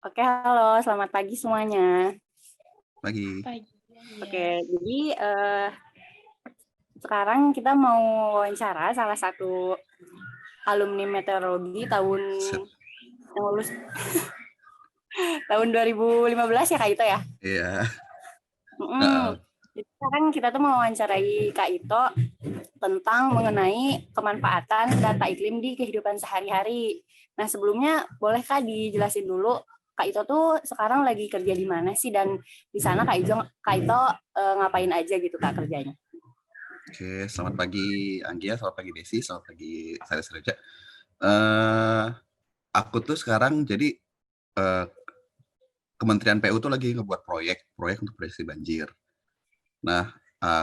Oke, halo, selamat pagi semuanya. Pagi. Pagi, Oke, ya. jadi sekarang kita mau wawancara salah satu alumni meteorologi tahun Set. yang lulus tahun 2015 ya Kak Ito ya. Iya. Mm-mm. Jadi sekarang kita tuh mau wawancarai Kak Ito tentang mengenai kemanfaatan data iklim di kehidupan sehari-hari. Nah, sebelumnya boleh Kak dijelasin dulu Kak Ito tuh sekarang lagi kerja di mana sih, dan di sana Kak Ito ngapain aja gitu Kak kerjanya? Oke, selamat pagi Anggia, selamat pagi Desi, selamat pagi saya Sereja. Aku tuh sekarang jadi Kementerian PU tuh lagi ngebuat proyek untuk prediksi banjir. Nah,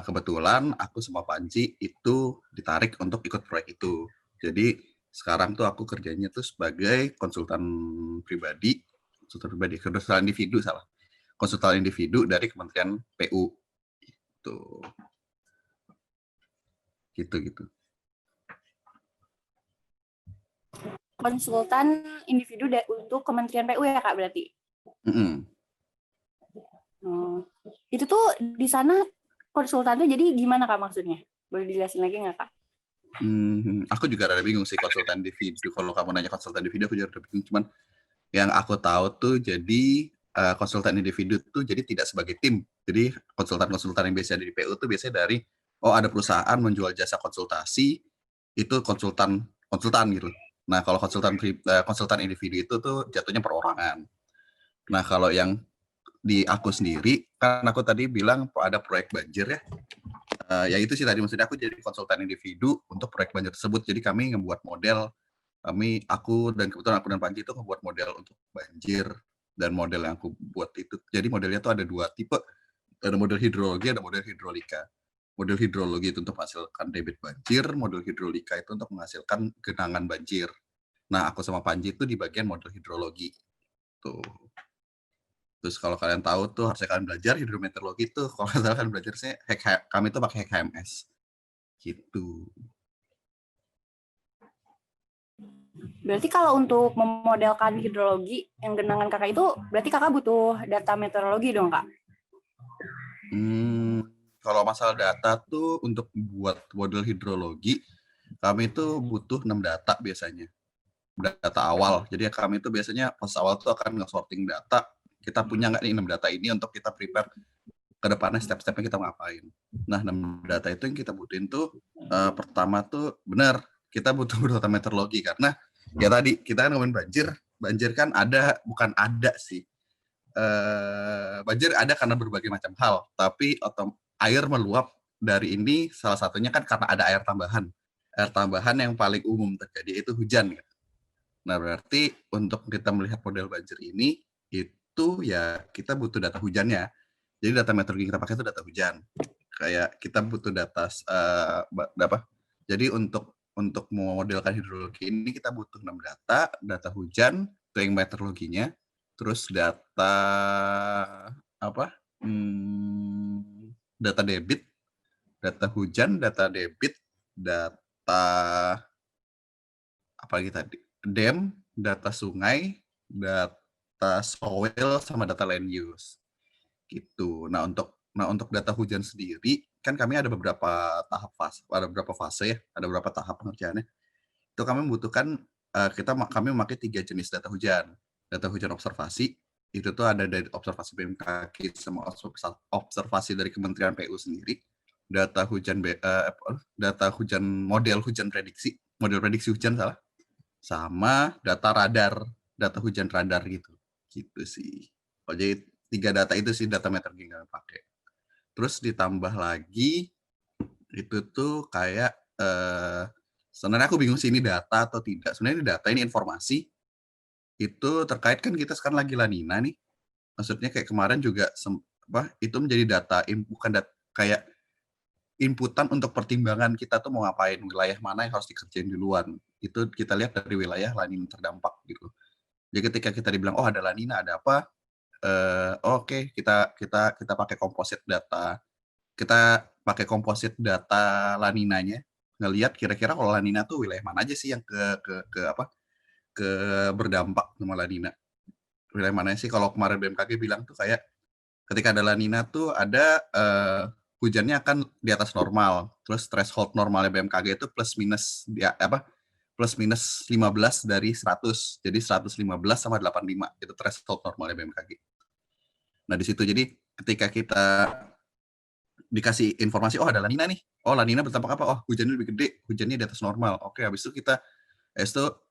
kebetulan aku sama Panji itu ditarik untuk ikut proyek itu. Jadi sekarang tuh aku kerjanya tuh sebagai konsultan konsultan individu dari Kementerian PU. Tuh, gitu. Konsultan individu untuk Kementerian PU ya Kak berarti? Mm-mm. Itu tuh di sana konsultannya jadi gimana Kak maksudnya? Boleh dijelasin lagi nggak Kak? Aku juga rada bingung sih konsultan individu. Kalau kamu nanya konsultan individu, aku juga rada bingung. Cuman yang aku tahu tuh jadi konsultan individu tuh jadi tidak sebagai tim. Jadi konsultan-konsultan yang biasa di PU tuh biasanya dari ada perusahaan menjual jasa konsultasi, itu konsultan gitu. Nah, kalau konsultan individu itu tuh jatuhnya perorangan. Nah, kalau yang di aku sendiri, kan aku tadi bilang ada proyek banjir ya. Ya itu sih tadi, maksudnya aku jadi konsultan individu untuk proyek banjir tersebut. Jadi kami ngebuat model, aku dan Panji itu ngebuat model untuk banjir, dan model yang aku buat itu, jadi modelnya tuh ada 2 tipe, ada model hidrologi, ada model hidrolika. Model hidrologi itu untuk menghasilkan debit banjir, model hidrolika itu untuk menghasilkan genangan banjir. Nah, aku sama Panji itu di bagian model hidrologi. Tuh. Terus kalau kalian tahu tuh harusnya kalian belajar hidrometeorologi tuh, kalau kalian kan belajarnya kami tuh pakai HMS. Gitu. Berarti kalau untuk memodelkan hidrologi yang genangan Kakak itu, berarti Kakak butuh data meteorologi dong Kak? Kalau masalah data tuh untuk buat model hidrologi, kami tuh butuh 6 data biasanya. Data awal. Jadi kami tuh biasanya pas awal tuh akan nge-sorting data. Kita punya nggak nih 6 data ini untuk kita prepare ke depannya step-stepnya kita ngapain. Nah, 6 data itu yang kita butuhin tuh pertama tuh benar kita butuh data meteorologi, karena ya tadi kita kan ngomongin banjir. Banjir kan bukan ada sih. Banjir ada karena berbagai macam hal, tapi air meluap dari ini salah satunya kan karena ada air tambahan. Air tambahan yang paling umum terjadi itu hujan. Nah, berarti untuk kita melihat model banjir ini, itu ya kita butuh data hujannya. Jadi data meteorologi kita pakai itu data hujan. Kayak kita butuh data Jadi untuk memodelkan hidrologi ini kita butuh 6 data hujan, itu yang meteorologinya, terus data data debit, data hujan, data debit, data apa lagi tadi? Dam, data sungai, data soil, sama data land use. Gitu. Nah, untuk data hujan sendiri, kan kami ada beberapa fase ya, ada beberapa tahap pengerjaannya. Itu kami membutuhkan kami memakai 3 jenis data hujan. Data hujan observasi, itu tuh ada dari observasi BMKG sama observasi dari Kementerian PU sendiri. Data hujan model prediksi hujan sama data hujan radar gitu sih. Jadi 3 data itu sih data meteorologi yang kami pakai. Terus ditambah lagi itu tuh kayak sebenarnya aku bingung sih ini data atau tidak. Sebenarnya ini data, ini informasi. Itu terkait kan kita sekarang lagi La Nina nih. Maksudnya kayak kemarin juga itu menjadi data, bukan kayak inputan untuk pertimbangan kita tuh mau ngapain, wilayah mana yang harus dikerjain duluan. Itu kita lihat dari wilayah La Nina terdampak gitu. Jadi ketika kita dibilang ada La Nina, ada apa? Oke, kita pakai composite data. Kita pakai composite data La Ninanya, ngelihat kira-kira kalau La Nina tuh wilayah mana aja sih yang ke berdampak sama La Nina. wilayah mana sih, kalau kemarin BMKG bilang tuh kayak ketika ada La Nina tuh ada hujannya akan di atas normal, terus threshold normalnya BMKG itu plus minus 15 dari 100, jadi 115 sama 85 itu threshold normalnya BMKG. Nah di situ jadi ketika kita dikasih informasi, oh ada La Nina nih, oh La Nina berdampak apa, oh hujannya lebih gede, hujannya di atas normal, oke habis itu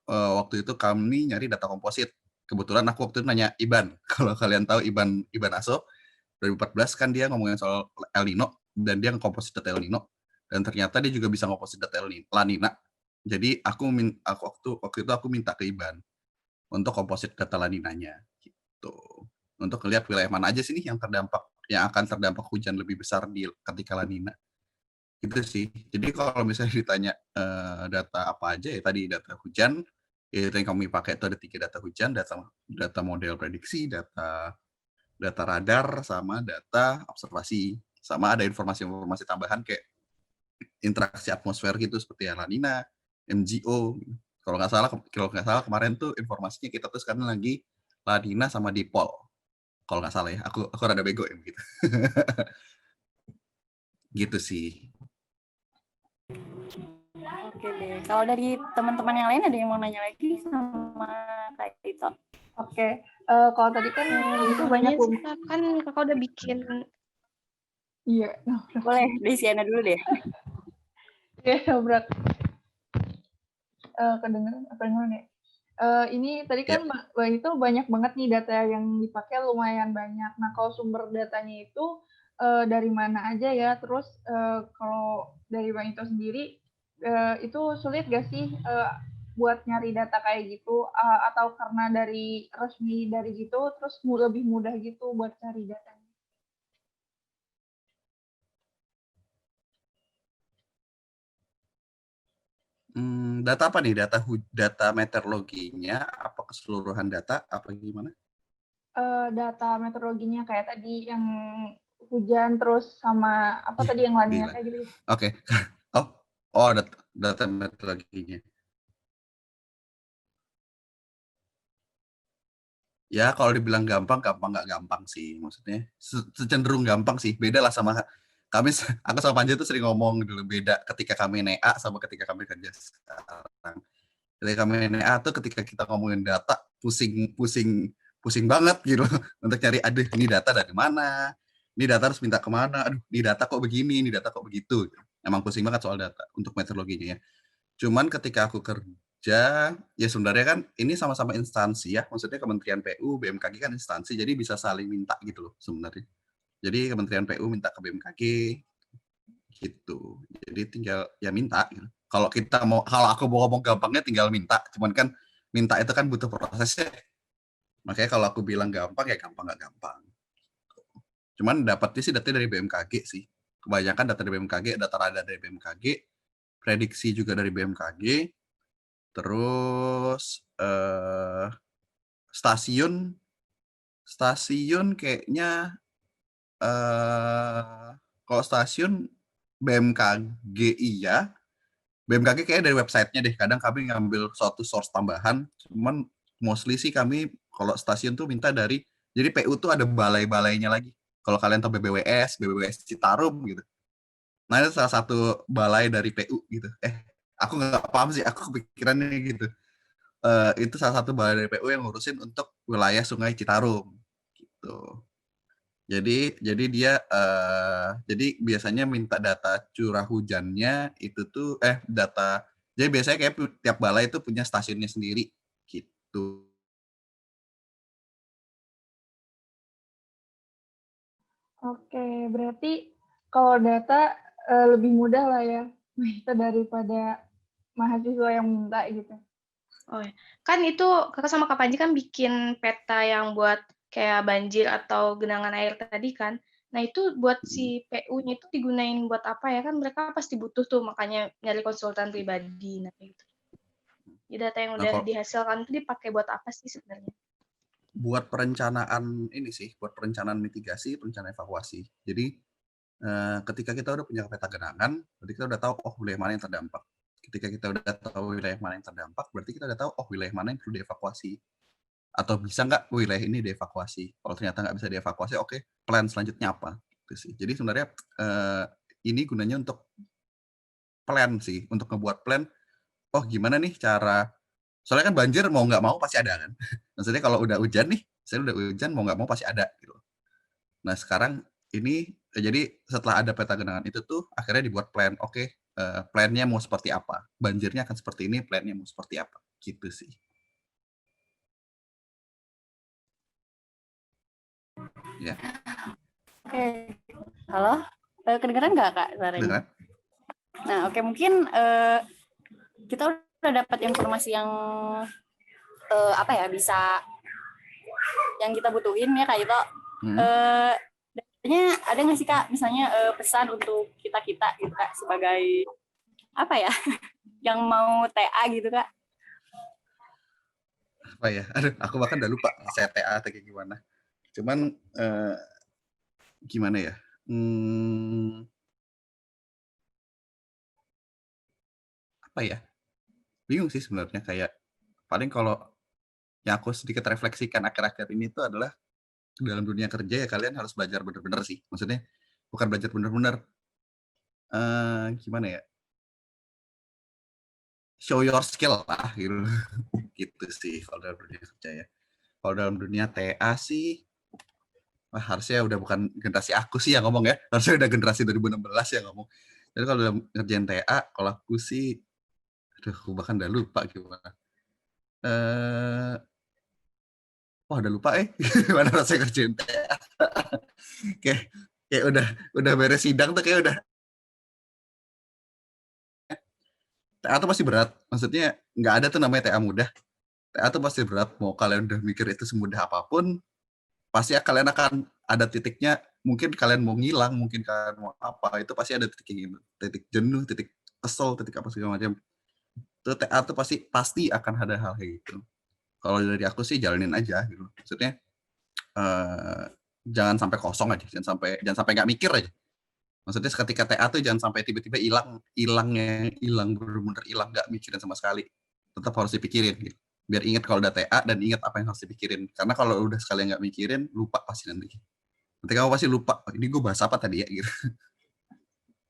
waktu itu kami nyari data komposit. Kebetulan aku waktu itu nanya Iban. Kalau kalian tahu Iban Aso, 2014 kan dia ngomongin soal El Nino, dan dia ngekomposit data El Nino. Dan ternyata dia juga bisa ngomposit data La Nina. Jadi waktu itu aku minta ke Iban untuk komposit data La Ninanya. Gitu. Untuk lihat wilayah mana aja sih nih yang akan terdampak hujan lebih besar ketika La Nina. Gitu sih. Jadi kalau misalnya ditanya data apa aja ya tadi data hujan, ya itu yang kami pakai itu ada 3 data hujan, data model prediksi, data radar, sama data observasi. Sama ada informasi-informasi tambahan kayak interaksi atmosfer gitu seperti La Nina, MGO. Kalau nggak salah kemarin tuh informasinya kita tuh sekarang lagi La Nina sama dipol. Kalau nggak salah ya, aku rada bego ya begitu. Gitu sih. Oke deh. Kalau dari teman-teman yang lain ada yang mau nanya lagi sama Kak Ito? Oke. Kalau tadi kan itu banyak kan kakak udah bikin. Iya. Boleh, Desiana dulu deh. Oke, berat. Kedengeran apa yang ya? Ini tadi kan Bang itu banyak banget nih data yang dipakai lumayan banyak. Nah, kalau sumber datanya itu dari mana aja ya? Terus kalau dari Bang itu sendiri itu sulit gak sih buat nyari data kayak gitu? Atau karena dari resmi dari gitu terus lebih mudah gitu buat cari datanya? Data apa nih? Data meteorologinya, apa keseluruhan data, apa gimana? Data meteorologinya kayak tadi yang hujan terus sama apa tadi yang lainnya kayak gitu. Oke. Oh, data meteorologinya. Ya, kalau dibilang gampang nggak gampang sih. Maksudnya cenderung gampang sih. Beda lah sama aku sama Panji tuh sering ngomong dulu, beda ketika kami NEA sama ketika kami kerja sekarang. Ketika kami NEA tuh ketika kita ngomongin data pusing banget gitu untuk cari, aduh ini data dari mana, ini data harus minta kemana, aduh ini data kok begini, ini data kok begitu. Emang pusing banget soal data untuk meteorologinya ya. Cuman ketika aku kerja, ya sebenarnya kan ini sama-sama instansi ya, maksudnya Kementerian PU, BMKG kan instansi, jadi bisa saling minta gitu loh sebenarnya. Jadi Kementerian PU minta ke BMKG gitu. Jadi tinggal ya minta gitu. Kalau aku mau ngomong gampangnya tinggal minta, cuman kan minta itu kan butuh prosesnya. Makanya kalau aku bilang gampang ya gampang nggak gampang. Cuman dapatnya sih data dari BMKG sih. Kebanyakan data dari BMKG, data radar dari BMKG, prediksi juga dari BMKG, terus stasiun kayaknya kalau stasiun BMKG iya, BMKG kayaknya dari websitenya deh. Kadang kami ngambil suatu source tambahan, cuman mostly sih kami kalau stasiun tuh minta dari, jadi PU tuh ada balai-balainya lagi. Kalau kalian tahu BBWS Citarum gitu. Nah itu salah satu balai dari PU gitu. Aku nggak paham sih, aku kepikirannya gitu. Itu salah satu balai dari PU yang ngurusin untuk wilayah Sungai Citarum gitu. Jadi biasanya minta data curah hujannya itu tuh jadi biasanya kayak tiap balai itu punya stasiunnya sendiri gitu. Oke, berarti kalau data lebih mudah lah ya minta daripada mahasiswa yang minta gitu. Oh ya, kan itu kakak sama Kak Panji kan bikin peta yang buat kayak banjir atau genangan air tadi kan. Nah itu buat si PU-nya itu digunain buat apa ya? Kan mereka pasti butuh tuh, makanya nyari konsultan pribadi. Nah gitu. Jadi data yang udah dihasilkan itu dipakai buat apa sih sebenarnya? Buat perencanaan ini sih, buat perencanaan mitigasi, perencanaan evakuasi. Jadi ketika kita udah punya peta genangan, berarti kita udah tahu wilayah mana yang terdampak. Ketika kita udah tahu wilayah mana yang terdampak, berarti kita udah tahu wilayah mana yang perlu dievakuasi. Atau bisa nggak wilayah ini dievakuasi? Kalau ternyata nggak bisa dievakuasi, oke, plan selanjutnya apa? Gitu sih. Jadi sebenarnya ini gunanya untuk plan sih, untuk ngebuat plan. Oh gimana nih cara? Soalnya kan banjir mau nggak mau pasti ada kan. Maksudnya kalau udah hujan nih, saya udah hujan mau nggak mau pasti ada gitu. Nah sekarang ini jadi setelah ada peta genangan itu tuh akhirnya dibuat plan. Oke, plannya mau seperti apa? Banjirnya akan seperti ini, plannya mau seperti apa? Gitu sih. Ya, Oke, halo, kedengeran nggak Kak suaranya? dengan Nah, oke mungkin kita udah dapat informasi yang apa ya bisa yang kita butuhin ya Kak Ito. Ada nggak sih Kak misalnya pesan untuk kita gitu Kak sebagai apa ya yang mau TA gitu Kak? apa ya? Aduh, aku bahkan udah lupa saya TA atau kayak gimana. Cuman gimana ya? Apa ya? Bingung sih sebenarnya, kayak paling kalau yang aku sedikit refleksikan akhir-akhir ini tuh adalah dalam dunia kerja ya kalian harus belajar bener-bener sih. Maksudnya bukan belajar bener-bener gimana ya? Show your skill lah gitu. Gitu sih kalau dalam dunia kerja ya. Kalau dalam dunia TA sih harusnya udah bukan generasi aku sih yang ngomong ya. Harusnya udah generasi 2016 yang ngomong. Jadi kalau dalam ngerjain TA, kalau aku sih aduh, aku bahkan udah lupa gimana. Wah, udah lupa gimana rasanya ngerjain TA. kayak udah beres sidang tuh kayak udah TA tuh pasti berat. Maksudnya nggak ada tuh namanya TA mudah. TA tuh pasti berat. Mau kalian udah mikir itu semudah apapun, pasti kalian akan ada titiknya. Mungkin kalian mau ngilang, mungkin kalian mau apa, itu pasti ada titik gitu. Titik jenuh, titik kesel, titik apa segala macam. Itu TA tuh pasti akan ada hal kayak gitu. Kalau dari aku sih jalanin aja gitu. Maksudnya jangan sampai kosong aja, jangan sampai nggak mikir aja. Maksudnya ketika TA tuh jangan sampai tiba-tiba hilang bener-bener hilang, nggak mikirin sama sekali. Tetap harus dipikirin gitu. Biar ingat kalau udah TA dan ingat apa yang harus dipikirin. Karena kalau udah sekalian nggak mikirin, lupa pasti nanti. Nanti kamu pasti lupa, ini gue bahas apa tadi ya gitu.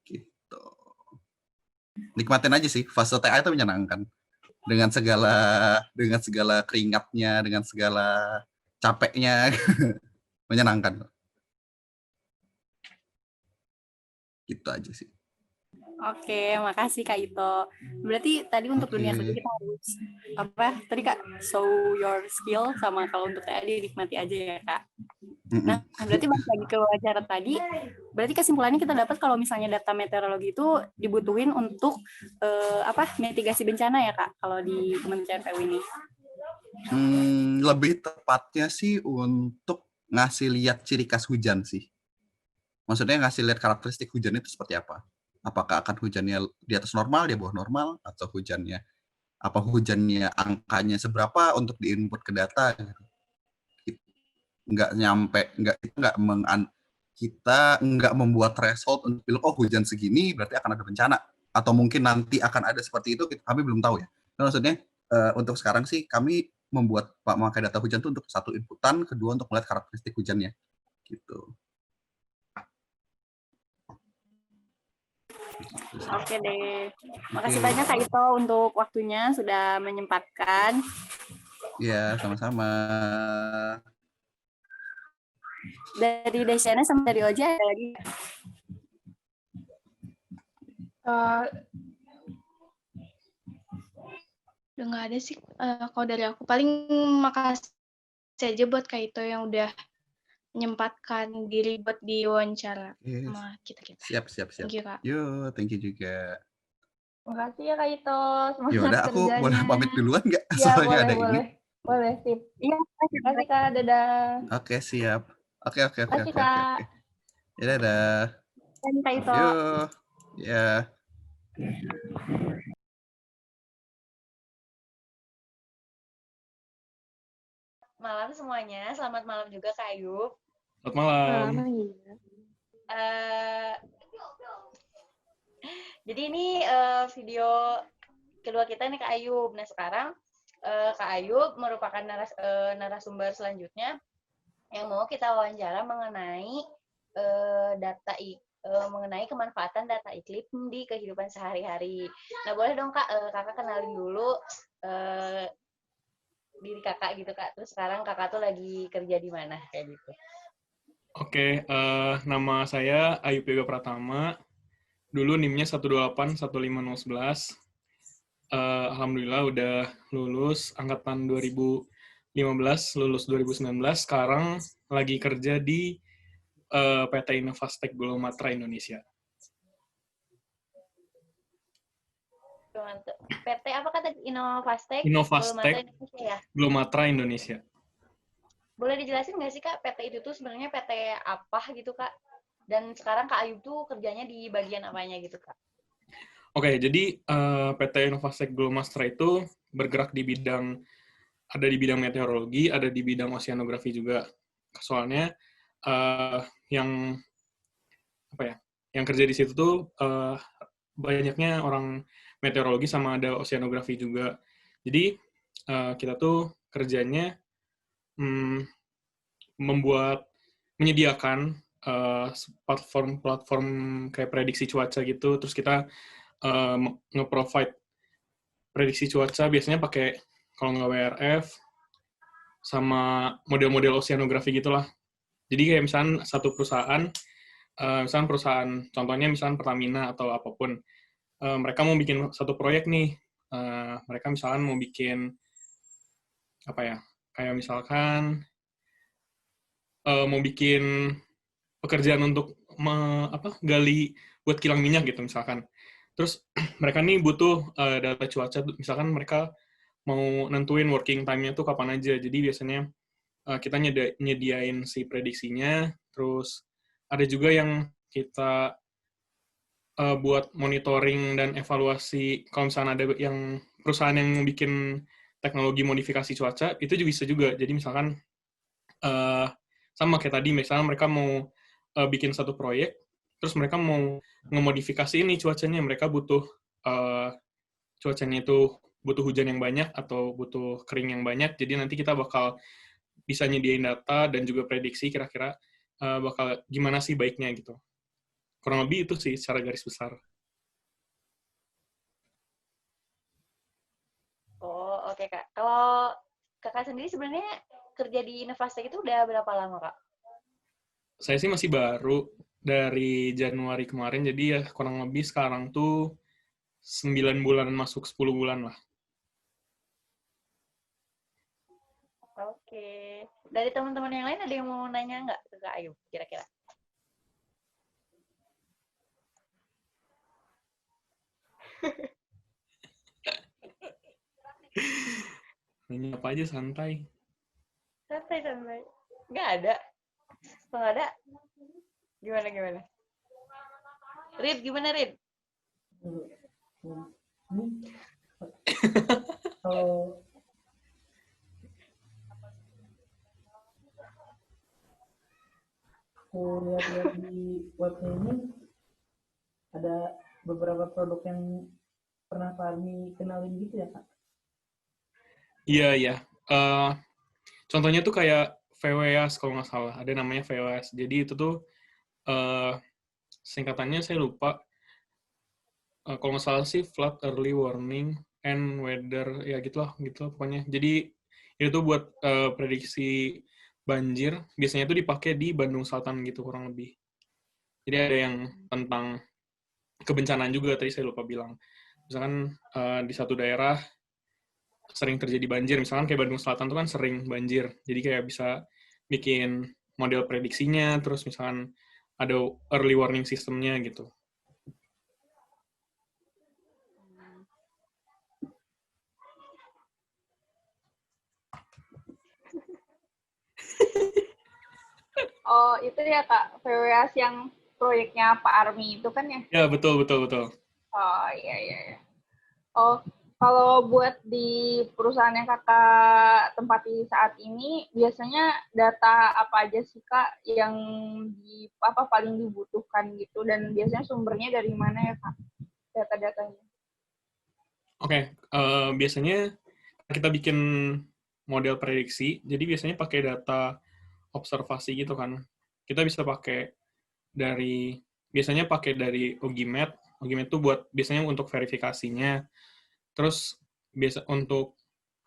Gitu. Nikmatin aja sih, fase TA itu menyenangkan. Dengan segala keringatnya, dengan segala capeknya, menyenangkan. Gitu aja sih. Oke, makasih Kak Ito. Berarti tadi untuk dunia kerja kita harus apa? Tadi Kak, show your skill sama kalau untuk TA dinikmati aja ya Kak. Nah, berarti balik lagi ke wawancara tadi. Berarti kesimpulannya kita dapat kalau misalnya data meteorologi itu dibutuhin untuk mitigasi bencana ya Kak, kalau di Kementerian PU ini. Lebih tepatnya sih untuk ngasih lihat ciri khas hujan sih. Maksudnya ngasih lihat karakteristik hujan itu seperti apa. Apakah akan hujannya di atas normal, di bawah normal, atau hujannya angkanya seberapa untuk diinput ke data. Kita nggak membuat threshold untuk bilang oh hujan segini berarti akan ada bencana, atau mungkin nanti akan ada seperti itu, kami belum tahu ya. Maksudnya untuk sekarang sih kami memakai data hujan itu untuk satu inputan, kedua untuk melihat karakteristik hujannya gitu. Oke deh. Makasih banyak Kak Ito untuk waktunya sudah menyempatkan. Ya, sama-sama. Dari Desyana sama dari Oja ada lagi? Udah nggak ada sih. Kalau dari aku paling makasih aja buat Kak Ito yang udah menyempatkan diri buat diwawancara sama kita. Siap. Thank you, Kak. Yo, thank you juga. Makasih ya Kak Ito. Semangat Ya udah, aku kerjanya. boleh pamit duluan nggak? Ya, Soalnya boleh, ada boleh. ini. Boleh, sip. Iya, Makasih Kak, dadah. Oke, siap. Oke. Makasih Kak. Ya, dadah. Dan Kak Ito. Yo. Ya. Malam semuanya, selamat malam juga Kak Ayub. Selamat malam. Jadi ini video kedua kita nih Kak Ayub. Nah sekarang Kak Ayub merupakan narasumber selanjutnya yang mau kita wawancara mengenai mengenai kemanfaatan data iklim di kehidupan sehari-hari. Nah, boleh dong Kak, Kakak kenalin dulu diri Kakak gitu Kak. Terus sekarang Kakak tuh lagi kerja di mana kayak gitu. Oke, nama saya Ayub Yoga Pratama. Dulu NIM-nya 128-15011. Alhamdulillah udah lulus angkatan 2015, lulus 2019. Sekarang lagi kerja di PT Innovastek Glomatra Indonesia. PT apa kata Innovastek? Innovastek Glomatra Indonesia. Boleh dijelasin nggak sih Kak, PT itu tuh sebenarnya PT apa gitu Kak? Dan sekarang Kak Ayub tuh kerjanya di bagian apanya gitu Kak? Oke, jadi PT Innovastek Glomatra itu bergerak di bidang, ada di bidang meteorologi, ada di bidang oceanografi juga. Soalnya yang kerja di situ tuh banyaknya orang meteorologi sama ada oceanografi juga. Jadi kita tuh kerjanya menyediakan platform kayak prediksi cuaca gitu, terus kita nge-provide prediksi cuaca biasanya pakai kalau nggak WRF sama model-model oceanografi gitulah. Jadi kayak misalnya satu perusahaan, contohnya misalnya Pertamina atau apapun, mereka mau bikin satu proyek nih, mereka misalkan mau bikin kayak misalkan mau bikin pekerjaan untuk gali buat kilang minyak gitu misalkan. Terus mereka nih butuh data cuaca, misalkan mereka mau nentuin working time-nya tuh kapan aja. Jadi biasanya kita nyediain si prediksinya, terus ada juga yang kita buat monitoring dan evaluasi kalau misalnya ada yang perusahaan yang bikin teknologi modifikasi cuaca, itu juga bisa juga. Jadi misalkan sama kayak tadi, misalnya mereka mau bikin satu proyek, terus mereka mau ngemodifikasi ini cuacanya, mereka butuh cuacanya itu butuh hujan yang banyak atau butuh kering yang banyak, jadi nanti kita bakal bisa nyediain data dan juga prediksi kira-kira bakal gimana sih baiknya gitu. Kurang lebih itu sih secara garis besar. Oh, oke Kak. Kalau Kakak sendiri sebenarnya kerja di Innovastek itu udah berapa lama Kak? Saya sih masih baru dari Januari kemarin, jadi ya kurang lebih sekarang tuh 9 bulan masuk 10 bulan lah. Oke. Dari teman-teman yang lain ada yang mau nanya nggak ke Kak Ayu kira-kira? Nanya apa aja santai. Santai. Nggak ada? Nggak ada? Gimana? Rid, gimana Rid? Kalau aku lihat-lihat di webnya ini ada beberapa produk yang pernah Fahmi kenalin gitu ya Kak? Iya. Contohnya tuh kayak VWS kalau nggak salah, ada namanya VWS. Jadi itu tuh singkatannya saya lupa. Kalau nggak salah sih Flood Early Warning and Weather, ya gitu pokoknya. Jadi itu tuh buat prediksi banjir, biasanya itu dipakai di Bandung Selatan gitu kurang lebih. Jadi ada yang tentang kebencanaan juga, tadi saya lupa bilang. Misalkan di satu daerah sering terjadi banjir, misalkan kayak Bandung Selatan tuh kan sering banjir, jadi kayak bisa bikin model prediksinya, terus misalkan ada early warning sistemnya gitu. Oh, itu ya Kak, VWS yang proyeknya Pak Army itu kan ya? Ya, betul. Oh, iya. Oh, kalau buat di perusahaan yang Kakak tempati saat ini, biasanya data apa aja sih Kak yang paling dibutuhkan gitu, dan biasanya sumbernya dari mana ya Kak, data-datanya? Oke, biasanya kita bikin model prediksi, jadi biasanya pakai data observasi gitu kan. Kita bisa pakai biasanya pakai dari Ogimet. Ogimet itu biasanya untuk verifikasinya. Terus biasa untuk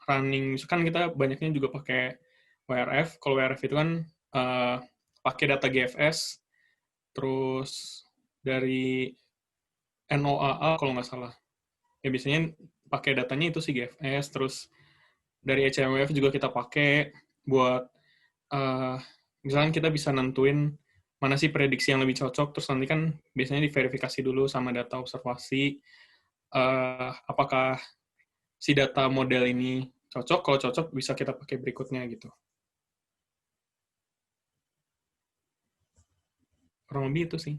running, misalkan kita banyaknya juga pakai WRF. Kalau WRF itu kan pakai data GFS, terus dari NOAA kalau nggak salah. Ya biasanya pakai datanya itu sih GFS, terus dari ECMWF juga kita pakai buat misalkan kita bisa nentuin mana sih prediksi yang lebih cocok, terus nanti kan biasanya diverifikasi dulu sama data observasi, apakah si data model ini cocok, kalau cocok bisa kita pakai berikutnya gitu. Kurang lebih itu sih.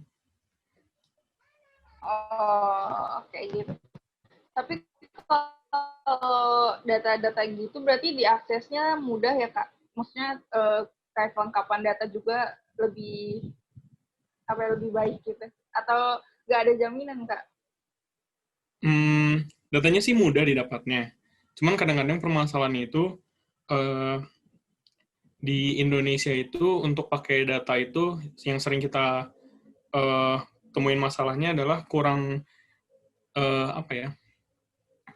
Oh, kayak gitu. Tapi kalau data-data gitu berarti diaksesnya mudah ya, Kak? Maksudnya kayak kelengkapan data juga lebih baik gitu? Atau nggak ada jaminan, Kak? Datanya sih mudah didapatnya. Cuman kadang-kadang permasalahannya itu di Indonesia itu untuk pakai data itu yang sering kita temuin masalahnya adalah kurang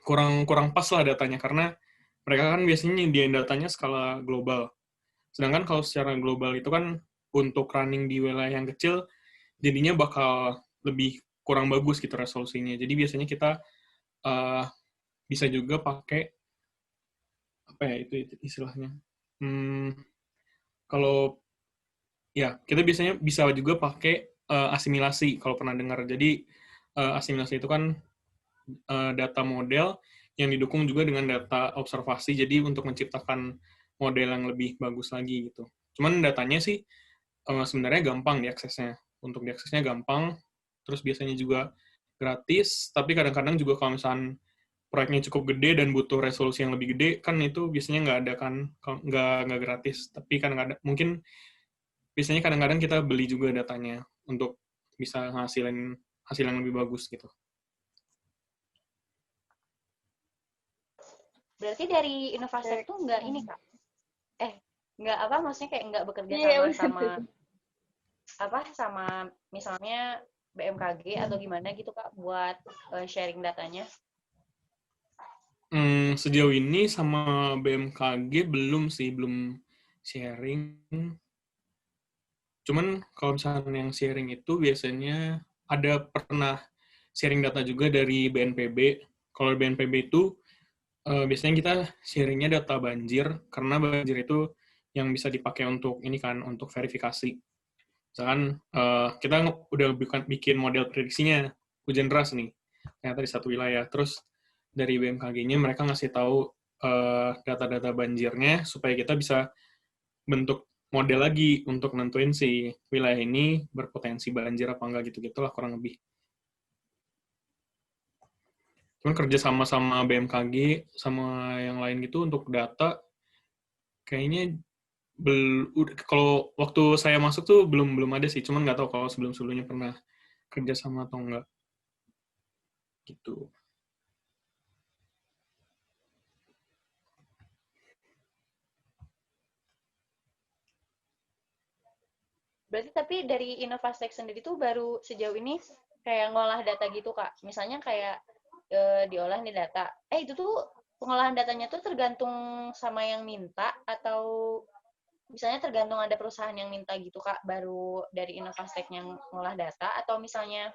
kurang pas lah datanya, karena mereka kan biasanya nyediain datanya skala global. Sedangkan kalau secara global itu kan untuk running di wilayah yang kecil jadinya bakal lebih kurang bagus gitu resolusinya. Jadi biasanya kita bisa juga pakai apa ya itu istilahnya. Kalau ya kita biasanya bisa juga pakai asimilasi kalau pernah dengar. Jadi asimilasi itu kan data model yang didukung juga dengan data observasi, jadi untuk menciptakan model yang lebih bagus lagi gitu. Cuman datanya sih sebenarnya gampang diaksesnya. Untuk diaksesnya gampang, terus biasanya juga gratis, tapi kadang-kadang juga kalau misalnya proyeknya cukup gede dan butuh resolusi yang lebih gede, kan itu biasanya nggak ada kan, nggak gratis. Tapi kadang-kadang, mungkin biasanya kadang-kadang kita beli juga datanya untuk bisa ngasilin hasil yang lebih bagus gitu. Berarti dari Innovastek tuh nggak ini, Kak? Nggak apa, maksudnya kayak nggak bekerja sama misalnya BMKG atau gimana gitu, Kak, buat sharing datanya? Sejauh ini sama BMKG belum sharing. Cuman kalau misalnya yang sharing itu biasanya ada pernah sharing data juga dari BNPB. Kalau BNPB itu biasanya kita sharingnya data banjir, karena banjir itu yang bisa dipakai untuk ini kan, untuk verifikasi. Misalkan kita udah bikin model prediksinya hujan deras nih, ternyata di satu wilayah. Terus dari BMKG-nya mereka ngasih tahu data-data banjirnya supaya kita bisa bentuk model lagi untuk nentuin si wilayah ini berpotensi banjir apa enggak gitu-gitulah kurang lebih. Cuman kerja sama BMKG sama yang lain gitu untuk data kayaknya kalau waktu saya masuk tuh belum ada sih, cuman nggak tahu kalau sebelumnya pernah kerja sama atau enggak gitu. Berarti tapi dari Innovastek sendiri tuh baru sejauh ini kayak ngolah data gitu, Kak. Misalnya kayak diolah nih data. Itu tuh pengolahan datanya tuh tergantung sama yang minta atau misalnya tergantung ada perusahaan yang minta gitu, Kak, baru dari Innovastek yang ngolah data, atau misalnya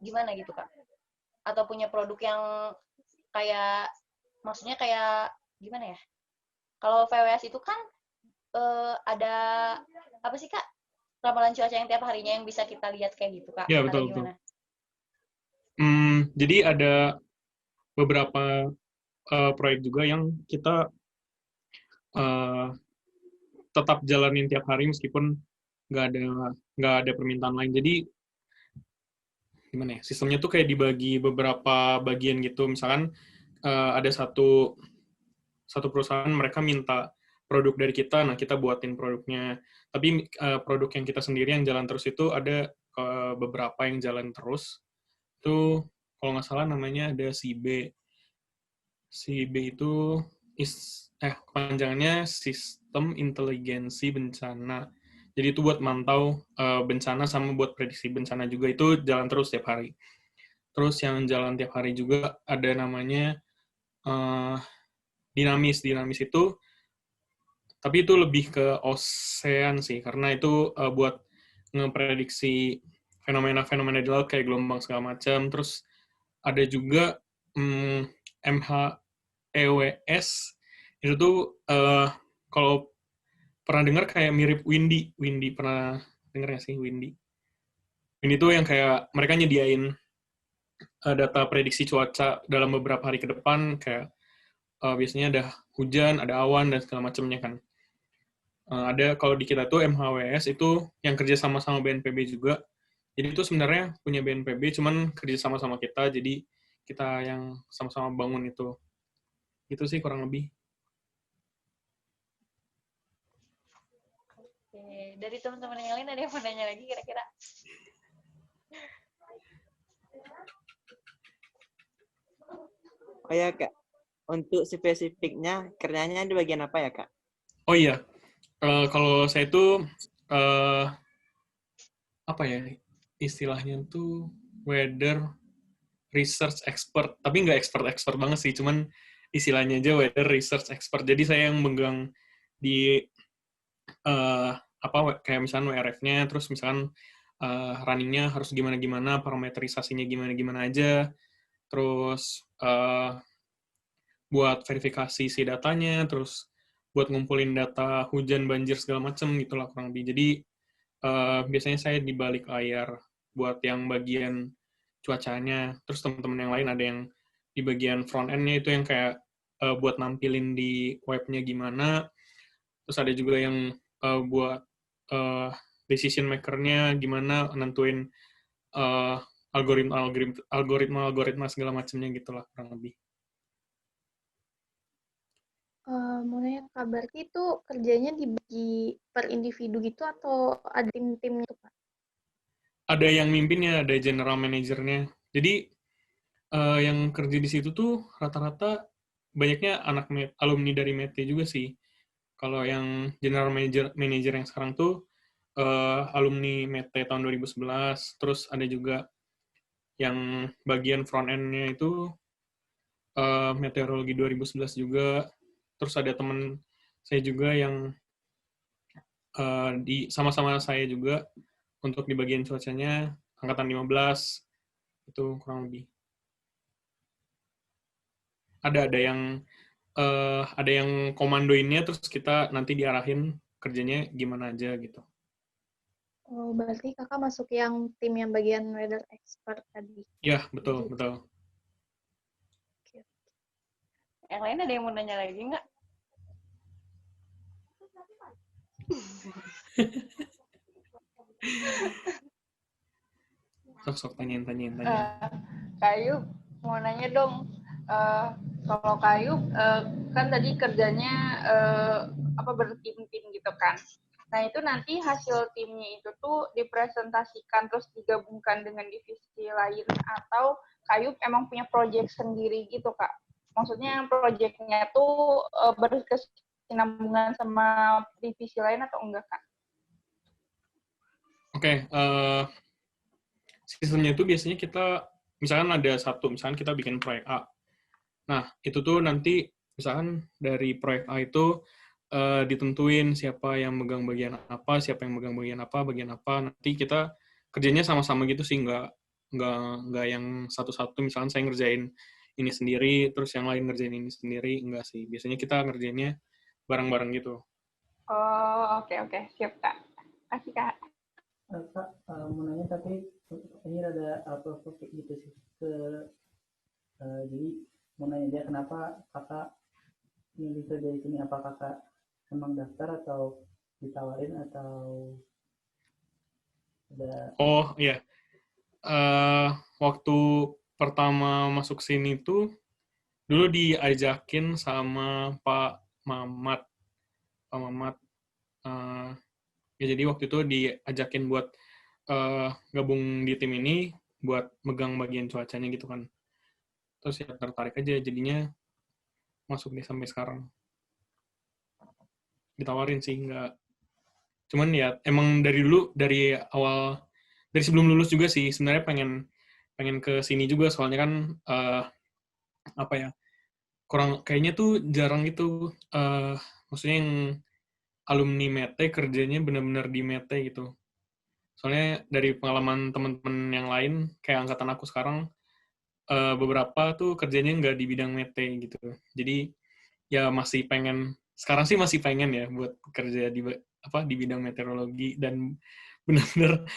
gimana gitu, Kak? Atau punya produk yang kayak, maksudnya kayak gimana ya? Kalau VWS itu kan ada apa sih, Kak? Ramalan cuaca yang tiap harinya yang bisa kita lihat kayak gitu, Kak? Ya, betul. Jadi ada beberapa proyek juga yang kita tetap jalanin tiap hari meskipun nggak ada permintaan lain. Jadi gimana ya? Sistemnya tuh kayak dibagi beberapa bagian gitu. Misalkan ada satu perusahaan mereka minta produk dari kita, nah kita buatin produknya. Tapi produk yang kita sendiri yang jalan terus itu ada beberapa yang jalan terus. Itu kalau nggak salah namanya ada si B. SIB itu kepanjangannya Sistem Inteligensi Bencana. Jadi itu buat mantau bencana sama buat prediksi bencana juga, itu jalan terus tiap hari. Terus yang jalan tiap hari juga ada namanya dinamis. Dinamis itu, tapi itu lebih ke ocean sih, karena itu buat ngeprediksi fenomena-fenomena di laut kayak gelombang segala macam. Terus ada juga MHEWS, itu tuh kalau pernah dengar kayak mirip Windy. Windy pernah dengar nggak sih Windy? Windy itu yang kayak mereka nyediain data prediksi cuaca dalam beberapa hari ke depan, kayak biasanya ada hujan, ada awan, dan segala macamnya kan. Ada kalau di kita tuh MHWS itu yang kerja sama-sama BNPB juga. Jadi itu sebenarnya punya BNPB, cuman kerja sama-sama kita, jadi kita yang sama-sama bangun itu. Itu sih kurang lebih. Oke, dari teman-teman yang lain ada yang mau nanya lagi kira-kira? Oh ya Kak, untuk spesifiknya kerjanya di bagian apa ya Kak? Oh iya, kalau saya itu apa ya istilahnya tuh weather research expert, tapi nggak expert banget sih, cuman istilahnya aja weather research expert. Jadi saya yang megang di kayak misalnya WRF-nya, terus misalkan running-nya harus gimana-gimana, parameterisasinya gimana-gimana aja, terus buat verifikasi si datanya, terus buat ngumpulin data hujan, banjir, segala macem gitu lah kurang lebih. Jadi biasanya saya di balik layar buat yang bagian cuacanya, terus teman-teman yang lain ada yang di bagian front end-nya itu yang kayak buat nampilin di webnya gimana, terus ada juga yang buat decision maker-nya gimana nentuin algoritma segala macamnya gitulah kurang lebih. Mau nanya Kak, berarti itu kerjanya dibagi per individu gitu atau ada tim-timnya tuh Kak? Ada yang mimpinnya, ada general manajernya. Jadi yang kerja di situ tuh rata-rata banyaknya anak alumni dari Mete juga sih. Kalau yang general manager yang sekarang tuh alumni Mete tahun 2011, terus ada juga yang bagian front end-nya itu meteorologi 2011 juga. Terus ada teman saya juga yang sama-sama saya juga untuk di bagian cuacanya angkatan 15 itu kurang lebih. Ada yang komandoinnya, terus kita nanti diarahin kerjanya gimana aja gitu. Oh, berarti Kakak masuk yang tim yang bagian weather expert tadi. Ya, betul. Yang lain ada yang mau nanya lagi nggak? Sok tanyain. Kak Ayub, mau nanya dong. Kalau Kak Ayub, kan tadi kerjanya bertim-tim gitu kan. Nah, itu nanti hasil timnya itu tuh dipresentasikan terus digabungkan dengan divisi lain, atau Kak Ayub emang punya proyek sendiri gitu, Kak? Maksudnya proyeknya tuh berkesinambungan sama divisi lain atau enggak, Kak? Oke, sistemnya itu biasanya kita, misalkan ada misalkan kita bikin proyek A. Nah, itu tuh nanti, misalkan dari proyek A itu ditentuin siapa yang megang bagian apa, siapa yang megang bagian apa, nanti kita kerjanya sama-sama gitu sih, nggak yang satu-satu, misalkan saya ngerjain ini sendiri, terus yang lain ngerjain ini sendiri, enggak sih. Biasanya kita ngerjainnya bareng-bareng gitu. Oh, oke. Siap, Kak. Kasih, Kak. Kak, mau nanya tapi ini ada apa gitu sih. Jadi mau nanya dia kenapa kakak milih kerja di sini, apa kakak emang daftar atau ditawarin atau ada? Oh iya, waktu pertama masuk sini tuh dulu diajakin sama Pak Mamat. Ya jadi waktu itu diajakin buat gabung di tim ini buat megang bagian cuacanya gitu kan. Terus ya tertarik aja, jadinya masuk nih sampai sekarang. Ditawarin sih, nggak. Cuman ya emang dari dulu, dari awal, dari sebelum lulus juga sih sebenarnya pengen ke sini juga, soalnya kan apa ya, kurang kayaknya tuh jarang gitu, maksudnya yang alumni Mete kerjanya benar-benar di Mete gitu. Soalnya dari pengalaman teman-teman yang lain kayak angkatan aku sekarang, beberapa tuh kerjanya nggak di bidang Mete gitu. Jadi ya sekarang sih masih pengen ya buat kerja di bidang meteorologi dan benar-benar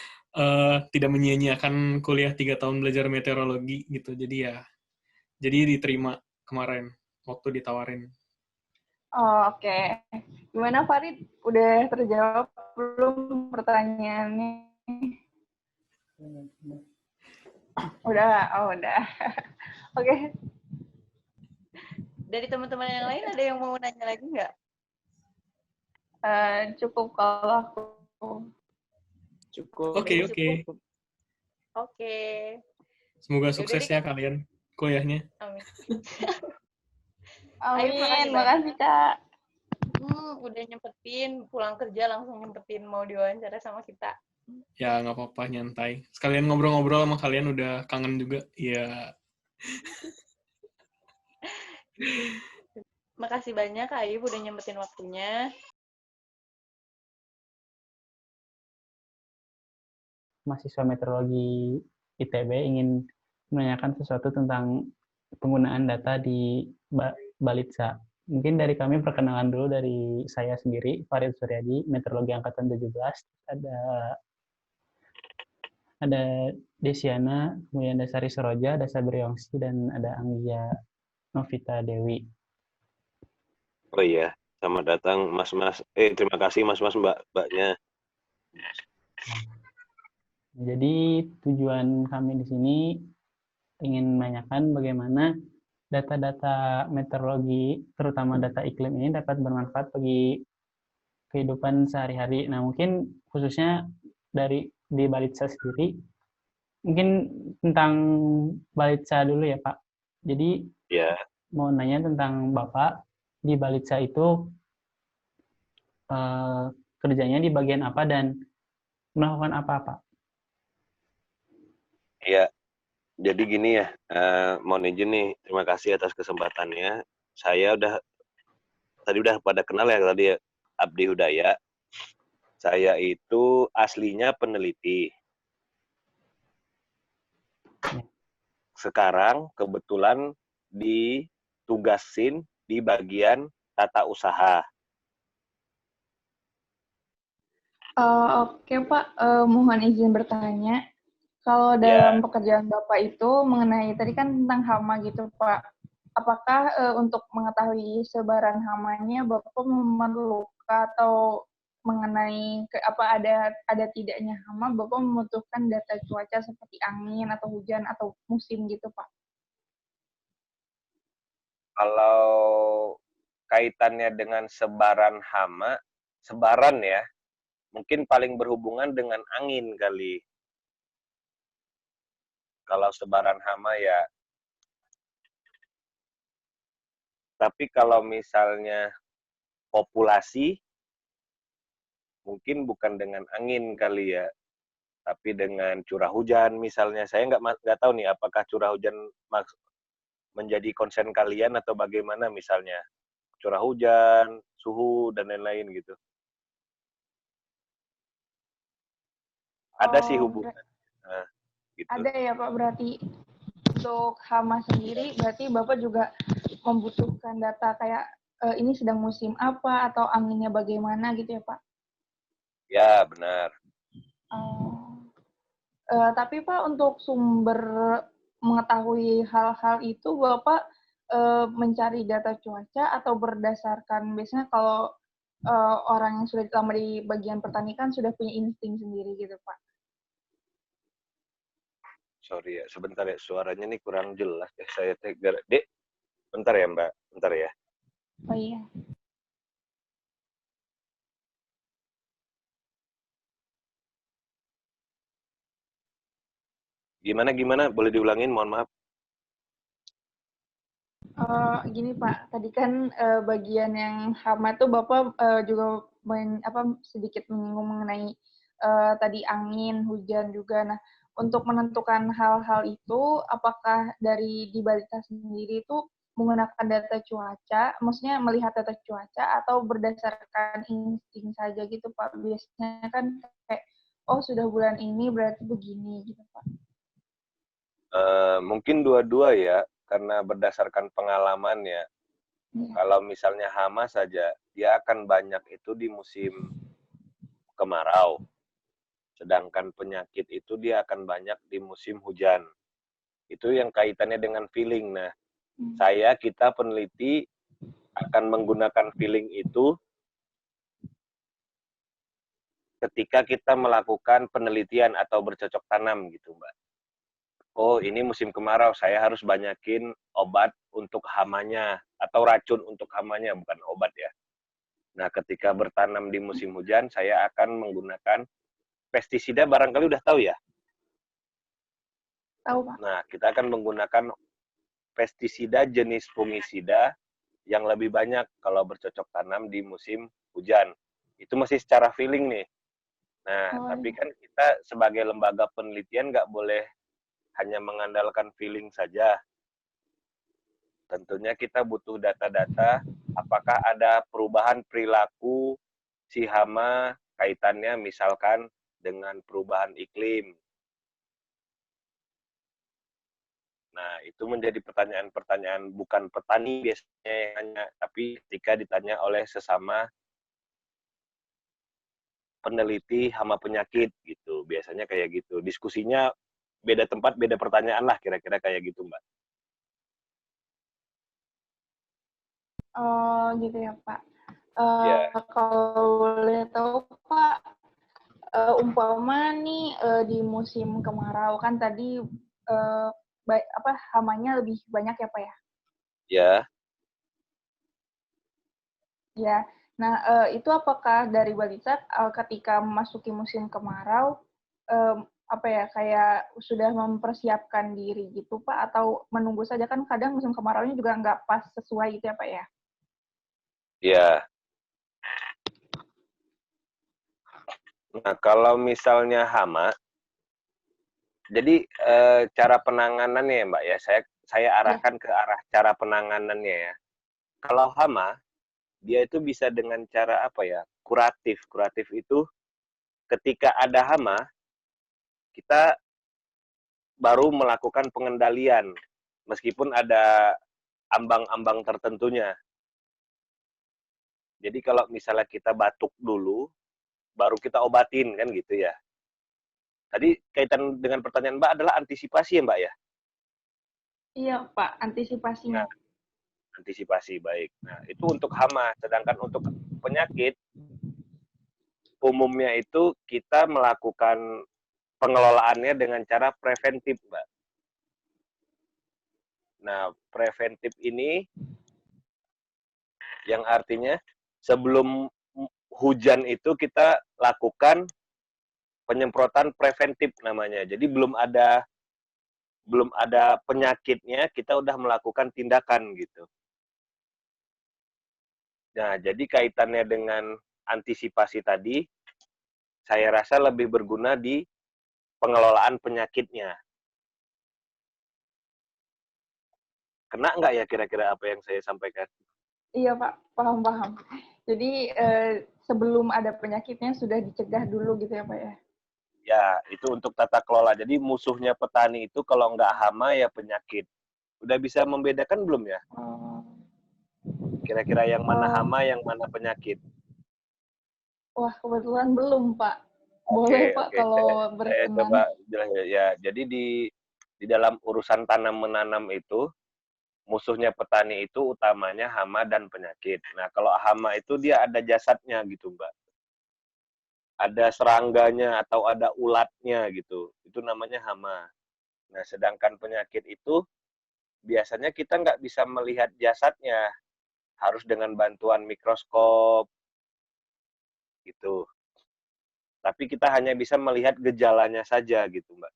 tidak menyia-nyiakan kuliah 3 tahun belajar meteorologi gitu. Jadi diterima kemarin waktu ditawarin. Oh, oke. Gimana Farid? Udah terjawab belum pertanyaannya? Udah, oh udah. Oke. Dari teman-teman yang lain ada yang mau nanya lagi nggak? Cukup kalau aku. Cukup. Oke. Oke. Semoga Yaudah sukses deh, ya Kak. kalian kuliahnya. Amin. Amin, makasih makasih Kak. Udah nyempetin pulang kerja langsung nyempetin mau diwawancara sama kita. Ya nggak apa-apa, nyantai. Sekalian ngobrol-ngobrol sama kalian, udah kangen juga. Ya. Makasih banyak Kak Ayu udah nyempetin waktunya. Mahasiswa meteorologi ITB ingin menanyakan sesuatu tentang penggunaan data di Balitsa. Mungkin dari kami perkenalan dulu dari saya sendiri, Farid Suryadi, meteorologi angkatan 17. Ada Desiana, kemudian ada Sari Soroja, ada Sabri Yongsi, dan ada Anggia Novita Dewi. Oh iya, selamat datang Mas-mas. Terima kasih Mas-mas Mbak-mbaknya. Jadi tujuan kami di sini ingin menanyakan bagaimana data-data meteorologi, terutama data iklim ini dapat bermanfaat bagi kehidupan sehari-hari. Nah, mungkin khususnya di Balitsa sendiri, mungkin tentang Balitsa dulu ya Pak. Jadi Ya, mau nanya tentang Bapak, di Balitsa itu kerjanya di bagian apa dan melakukan apa-apa? iya. Jadi gini ya, mohon izin nih, terima kasih atas kesempatannya. Saya tadi udah pada kenal ya tadi ya, Abdi Hudaya. Saya itu aslinya peneliti. Sekarang kebetulan ditugasin di bagian tata usaha. Oke Pak, mohon izin bertanya. Kalau Ya, dalam pekerjaan Bapak itu mengenai tadi kan tentang hama gitu Pak, apakah untuk mengetahui sebaran hamanya Bapak memerlukan atau mengenai ada tidaknya hama, Bapak membutuhkan data cuaca seperti angin atau hujan atau musim gitu Pak? kalau kaitannya dengan sebaran hama, sebaran ya, mungkin paling berhubungan dengan angin kali. Kalau sebaran hama ya. Tapi kalau misalnya populasi, mungkin bukan dengan angin kali ya, tapi dengan curah hujan misalnya. Saya nggak tahu nih apakah curah hujan menjadi concern kalian atau bagaimana misalnya. Curah hujan, suhu, dan lain-lain gitu. Ada sih hubungan. Nah, gitu. Ada ya Pak, berarti untuk hama sendiri berarti Bapak juga membutuhkan data kayak ini sedang musim apa atau anginnya bagaimana gitu ya Pak? Ya, benar. Tapi Pak, untuk sumber mengetahui hal-hal itu Bapak mencari data cuaca atau berdasarkan biasanya kalau orang yang sudah lama di bagian pertanian sudah punya insting sendiri gitu Pak? Sorry ya, sebentar ya, suaranya nih kurang jelas. Saya tegar. Dek, bentar ya Mbak, bentar ya. Oh iya. Gimana? Boleh diulangin, mohon maaf. Gini Pak, tadi kan bagian yang hama tuh Bapak juga sedikit menyinggung mengenai tadi angin, hujan juga. Nah, untuk menentukan hal-hal itu, apakah dari di Balita sendiri itu menggunakan data cuaca, maksudnya melihat data cuaca atau berdasarkan insting saja gitu Pak? Biasanya kan kayak, oh sudah bulan ini berarti begini gitu Pak. Mungkin dua-dua ya, karena berdasarkan pengalaman ya. Iya. Kalau misalnya hama saja, dia akan banyak itu di musim kemarau. Sedangkan penyakit itu dia akan banyak di musim hujan. Itu yang kaitannya dengan feeling. Nah, kita peneliti akan menggunakan feeling itu ketika kita melakukan penelitian atau bercocok tanam gitu, Mbak. Oh, ini musim kemarau, saya harus banyakin obat untuk hamanya atau racun untuk hamanya, bukan obat ya. Nah, ketika bertanam di musim hujan, saya akan menggunakan pestisida, barangkali udah tahu ya. Tahu Pak. Nah, kita akan menggunakan pestisida jenis fungisida yang lebih banyak kalau bercocok tanam di musim hujan. Itu masih secara feeling nih. Nah, tapi kan kita sebagai lembaga penelitian nggak boleh hanya mengandalkan feeling saja. Tentunya kita butuh data-data apakah ada perubahan perilaku si hama kaitannya misalkan dengan perubahan iklim. Nah, itu menjadi pertanyaan-pertanyaan bukan petani biasanya yang nanya, tapi ketika ditanya oleh sesama peneliti hama penyakit gitu. Biasanya kayak gitu. Diskusinya beda tempat, beda pertanyaan lah kira-kira kayak gitu, Mbak. Oh, gitu ya, Pak. Ya. Kalau boleh tahu, Pak, umpama nih di musim kemarau kan tadi hamanya lebih banyak ya, Pak ya? Ya. Ya. Nah, itu apakah dari Balita ketika memasuki musim kemarau kayak sudah mempersiapkan diri gitu, Pak, atau menunggu saja kan kadang musim kemaraunya juga nggak pas sesuai gitu ya, Pak ya? Ya. Nah, kalau misalnya hama, jadi cara penanganannya ya, Mbak ya, saya arahkan ke arah cara penanganannya ya. Kalau hama, dia itu bisa dengan cara apa ya? Kuratif. Kuratif itu ketika ada hama, kita baru melakukan pengendalian meskipun ada ambang-ambang tertentunya. Jadi kalau misalnya kita batuk dulu, baru kita obatin kan gitu ya. Tadi kaitan dengan pertanyaan Mbak adalah antisipasi ya Mbak ya? Iya Pak, antisipasinya. Nah, antisipasi baik. Nah itu untuk hama, sedangkan untuk penyakit umumnya itu kita melakukan pengelolaannya dengan cara preventif Mbak. Nah preventif ini yang artinya sebelum hujan itu kita lakukan penyemprotan preventif namanya. Jadi belum ada penyakitnya, kita udah melakukan tindakan gitu. Nah, jadi kaitannya dengan antisipasi tadi, saya rasa lebih berguna di pengelolaan penyakitnya. Kena nggak ya kira-kira apa yang saya sampaikan? Iya Pak, paham-paham. Jadi sebelum ada penyakitnya sudah dicegah dulu gitu ya Pak ya? Ya, itu untuk tata kelola. Jadi musuhnya petani itu kalau nggak hama ya penyakit. Udah bisa membedakan belum ya? Kira-kira yang mana hama, yang mana penyakit? Wah, kebetulan belum Pak. Boleh Pak kalau berkenan. Saya coba ya. Jadi di dalam urusan tanam menanam itu musuhnya petani itu utamanya hama dan penyakit. Nah, kalau hama itu dia ada jasadnya gitu, Mbak. Ada serangganya atau ada ulatnya gitu. Itu namanya hama. Nah, sedangkan penyakit itu biasanya kita nggak bisa melihat jasadnya. Harus dengan bantuan mikroskop gitu. Tapi kita hanya bisa melihat gejalanya saja gitu, Mbak.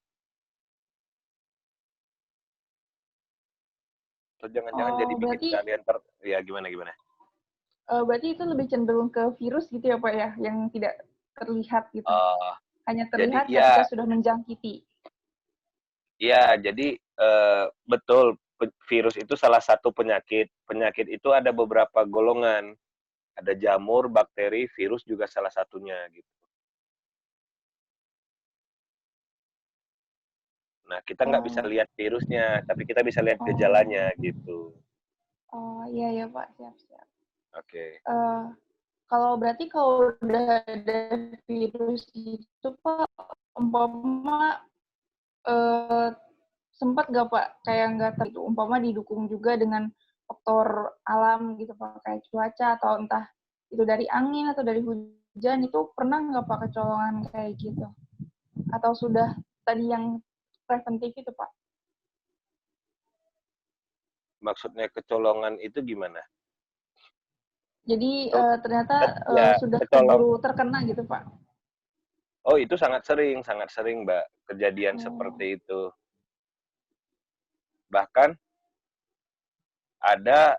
Atau jangan-jangan jadi bikin Berarti kalian ya gimana? berarti itu lebih cenderung ke virus gitu ya Pak ya, yang tidak terlihat gitu. Hanya Jadi terlihat ketika sudah menjangkiti. ya, jadi betul virus itu salah satu penyakit. Penyakit itu ada beberapa golongan. Ada jamur, bakteri, virus juga salah satunya gitu. Nah, kita nggak bisa lihat virusnya, tapi kita bisa lihat gejalanya gitu. Oh iya ya Pak, siap. Oke. Kalau berarti kalau udah ada virus itu Pak, umpama sempat nggak Pak kayak nggak itu umpama didukung juga dengan faktor alam gitu Pak, kayak cuaca atau entah itu dari angin atau dari hujan, itu pernah nggak Pak kecolongan kayak gitu? Atau sudah tadi yang preventif itu Pak? Maksudnya kecolongan itu gimana? Jadi ternyata sudah kecolong. keburu terkena gitu Pak? Oh, itu sangat sering Mbak kejadian seperti itu. Bahkan ada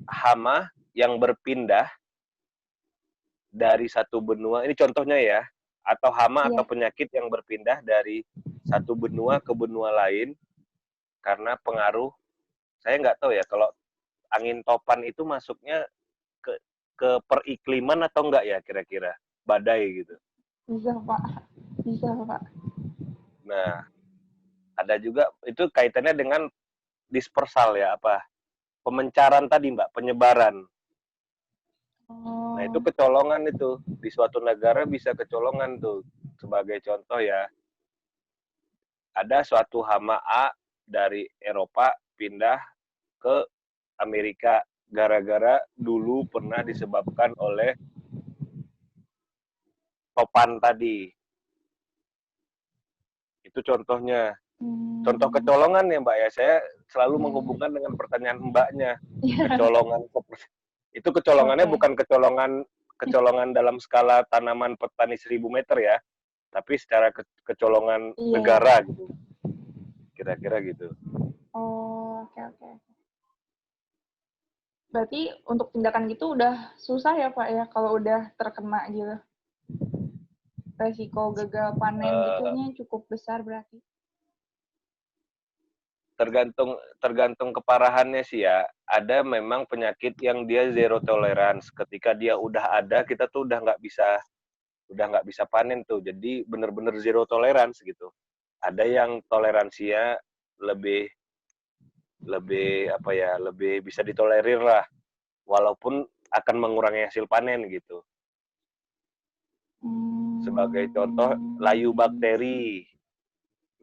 hama yang berpindah dari satu benua, ini contohnya ya, atau hama atau penyakit yang berpindah dari satu benua ke benua lain karena pengaruh, saya nggak tahu ya kalau angin topan itu masuknya ke perikliman atau enggak ya kira-kira, badai gitu. Bisa Pak. Nah, ada juga itu kaitannya dengan dispersal ya, pemencaran tadi Mbak, penyebaran. Nah, itu kecolongan itu. Di suatu negara bisa kecolongan tuh. Sebagai contoh ya, ada suatu hama A dari Eropa pindah ke Amerika gara-gara dulu pernah disebabkan oleh topan tadi. Itu contohnya. Contoh kecolongan ya Mbak ya, saya selalu menghubungkan dengan pertanyaan Mbaknya. Kecolongan itu kecolongannya bukan kecolongan dalam skala tanaman petani 1000 meter ya, tapi secara kecolongan negara gitu. Kira-kira gitu. Oke. Berarti untuk tindakan gitu udah susah ya Pak ya kalau udah terkena gitu. Resiko gagal panen gitunya cukup besar berarti. Tergantung keparahannya sih ya. Ada memang penyakit yang dia zero tolerance. Ketika dia udah ada, kita tuh udah nggak bisa panen tuh. Jadi bener-bener zero tolerance gitu. Ada yang toleransinya lebih bisa ditolerir lah, walaupun akan mengurangi hasil panen gitu. Sebagai contoh, layu bakteri.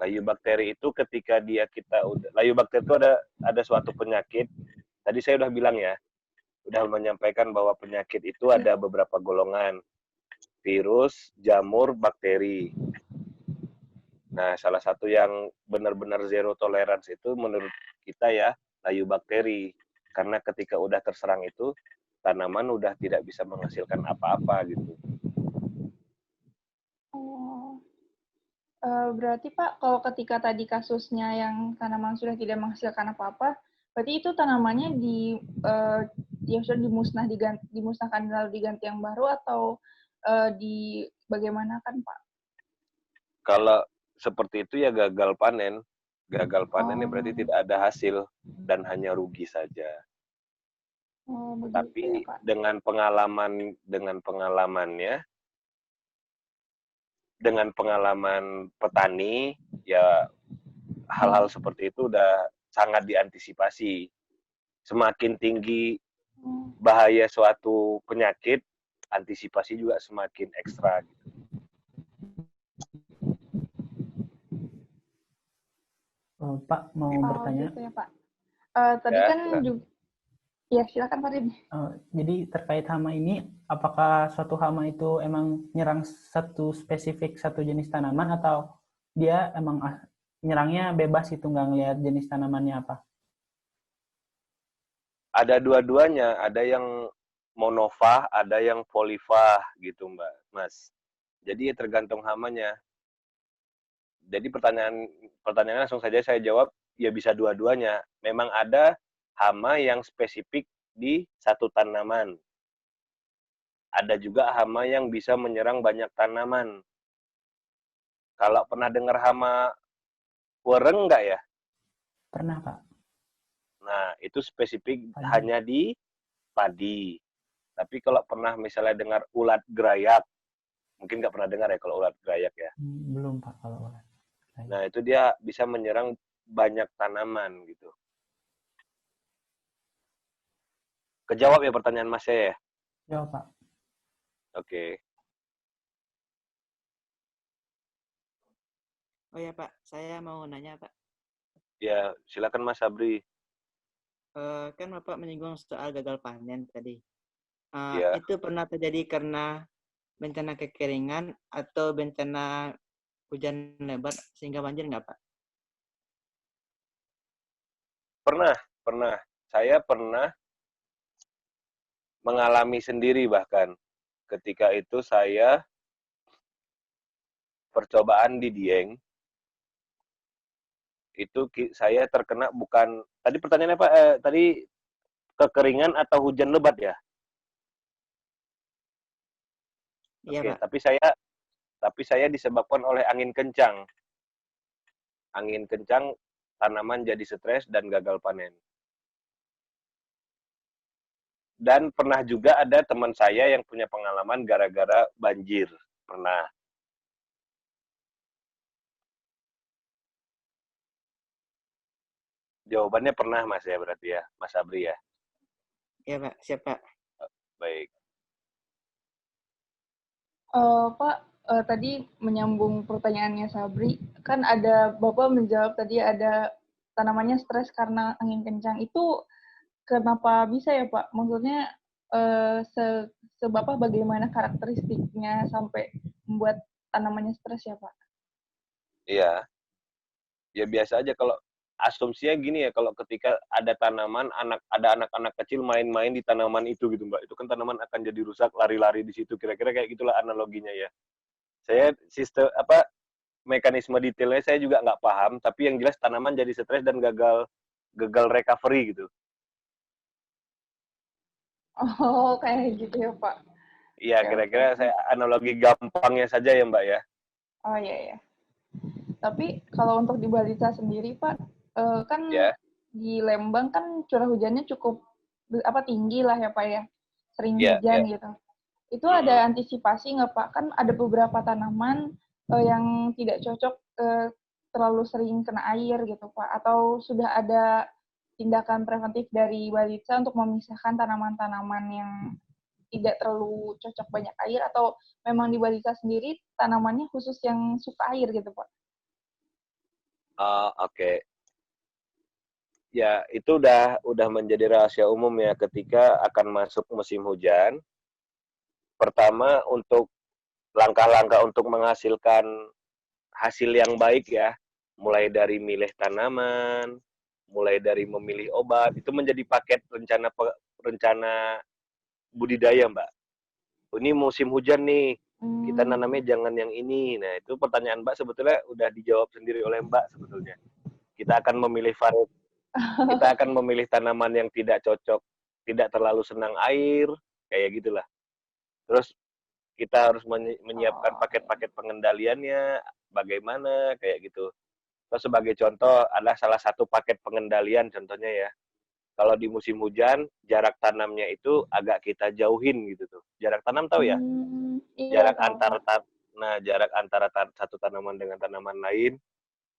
Layu bakteri itu ketika layu bakteri itu ada suatu penyakit. Tadi saya udah bilang ya, udah menyampaikan bahwa penyakit itu ada beberapa golongan. Virus, jamur, bakteri. Nah, salah satu yang benar-benar zero tolerance itu menurut kita ya, layu bakteri. Karena ketika udah terserang itu, tanaman udah tidak bisa menghasilkan apa-apa gitu. Berarti Pak, kalau ketika tadi kasusnya yang tanaman sudah tidak menghasilkan apa-apa, berarti itu tanamannya sudah dimusnahkan lalu diganti yang baru atau bagaimana kan Pak? Kalau seperti itu ya gagal panen. Gagal panennya berarti tidak ada hasil dan hanya rugi saja. Tapi ya, dengan pengalaman petani, ya hal-hal seperti itu udah sangat diantisipasi. Semakin tinggi bahaya suatu penyakit, antisipasi juga semakin ekstra. Gitu. Pak mau bertanya? Gitu ya Pak. Tadi kan juga. Ya, silakan Pak Rin. Jadi terkait hama ini, apakah suatu hama itu emang nyerang satu jenis tanaman atau dia emang nyerangnya bebas itu nggak ngelihat jenis tanamannya apa? Ada dua-duanya, ada yang monofah, ada yang polifah gitu Mas. Jadi tergantung hamanya. Jadi pertanyaannya langsung saja saya jawab, ya bisa dua-duanya. Memang ada hama yang spesifik di satu tanaman. Ada juga hama yang bisa menyerang banyak tanaman. Kalau pernah dengar hama wereng nggak ya? Pernah, Pak. Nah, itu spesifik Padi. hanya di padi. Tapi kalau pernah misalnya dengar ulat gerayak, mungkin nggak pernah dengar ya kalau ulat gerayak ya. Belum, Pak, kalau ulat. Nah, itu dia bisa menyerang banyak tanaman gitu. Kejawab ya pertanyaan Mas ya? Jawab, Pak. Oke. Oh ya Pak, saya mau nanya Pak. Ya, silakan Mas Sabri. Kan Bapak menyinggung soal gagal panen tadi. Ya. Itu pernah terjadi karena bencana kekeringan atau bencana hujan lebat sehingga banjir nggak Pak? Pernah. Saya pernah mengalami sendiri bahkan. Ketika itu saya percobaan di Dieng, itu saya terkena bukan, tadi pertanyaannya Pak, tadi kekeringan atau hujan lebat ya? Iya Oke, Pak. tapi saya disebabkan oleh angin kencang. Angin kencang, tanaman jadi stres dan gagal panen. Dan pernah juga ada teman saya yang punya pengalaman gara-gara banjir. Pernah. Jawabannya pernah Mas ya berarti ya, Mas Sabri ya? Iya Pak, siap Pak. Baik. Pak, tadi menyambung pertanyaannya Sabri, kan ada Bapak menjawab tadi ada tanamannya stres karena angin kencang. Itu kenapa bisa ya Pak? Maksudnya Bapak bagaimana karakteristiknya sampai membuat tanamannya stres ya Pak? Iya. Ya biasa aja kalau asumsinya gini ya, kalau ketika ada tanaman, ada anak-anak kecil main-main di tanaman itu gitu Mbak. Itu kan tanaman akan jadi rusak, lari-lari di situ. Kira-kira kayak gitulah analoginya ya. Saya mekanisme detailnya saya juga nggak paham, tapi yang jelas tanaman jadi stres dan gagal recovery gitu. Oh, kayak gitu ya Pak. Iya, Oke, kira-kira oke. saya analogi gampangnya saja ya Mbak ya. Oh iya ya. Tapi kalau untuk di Balita sendiri Pak, kan Ya, di Lembang kan curah hujannya cukup tinggi lah ya Pak ya, sering ya. hujan gitu. Itu ada antisipasi nggak Pak? Kan ada beberapa tanaman yang tidak cocok terlalu sering kena air gitu Pak. Atau sudah ada tindakan preventif dari Balita untuk memisahkan tanaman-tanaman yang tidak terlalu cocok banyak air, atau memang di Balita sendiri tanamannya khusus yang suka air gitu Pak? Oke. Ya, itu udah menjadi rahasia umum ya ketika akan masuk musim hujan. Pertama, untuk langkah-langkah untuk menghasilkan hasil yang baik ya, mulai dari milih tanaman, mulai dari memilih obat, itu menjadi paket rencana budidaya, Mbak. Ini musim hujan nih, kita nanamnya jangan yang ini. Nah, itu pertanyaan Mbak sebetulnya udah dijawab sendiri oleh Mbak sebetulnya. Kita akan memilih tanaman yang tidak cocok, tidak terlalu senang air, kayak gitulah. Terus kita harus menyiapkan paket-paket pengendaliannya, bagaimana, kayak gitu. Terus sebagai contoh, ada salah satu paket pengendalian contohnya ya. Kalau di musim hujan, jarak tanamnya itu agak kita jauhin gitu tuh. Jarak tanam tahu ya? Iya, Jarak antara satu tanaman dengan tanaman lain,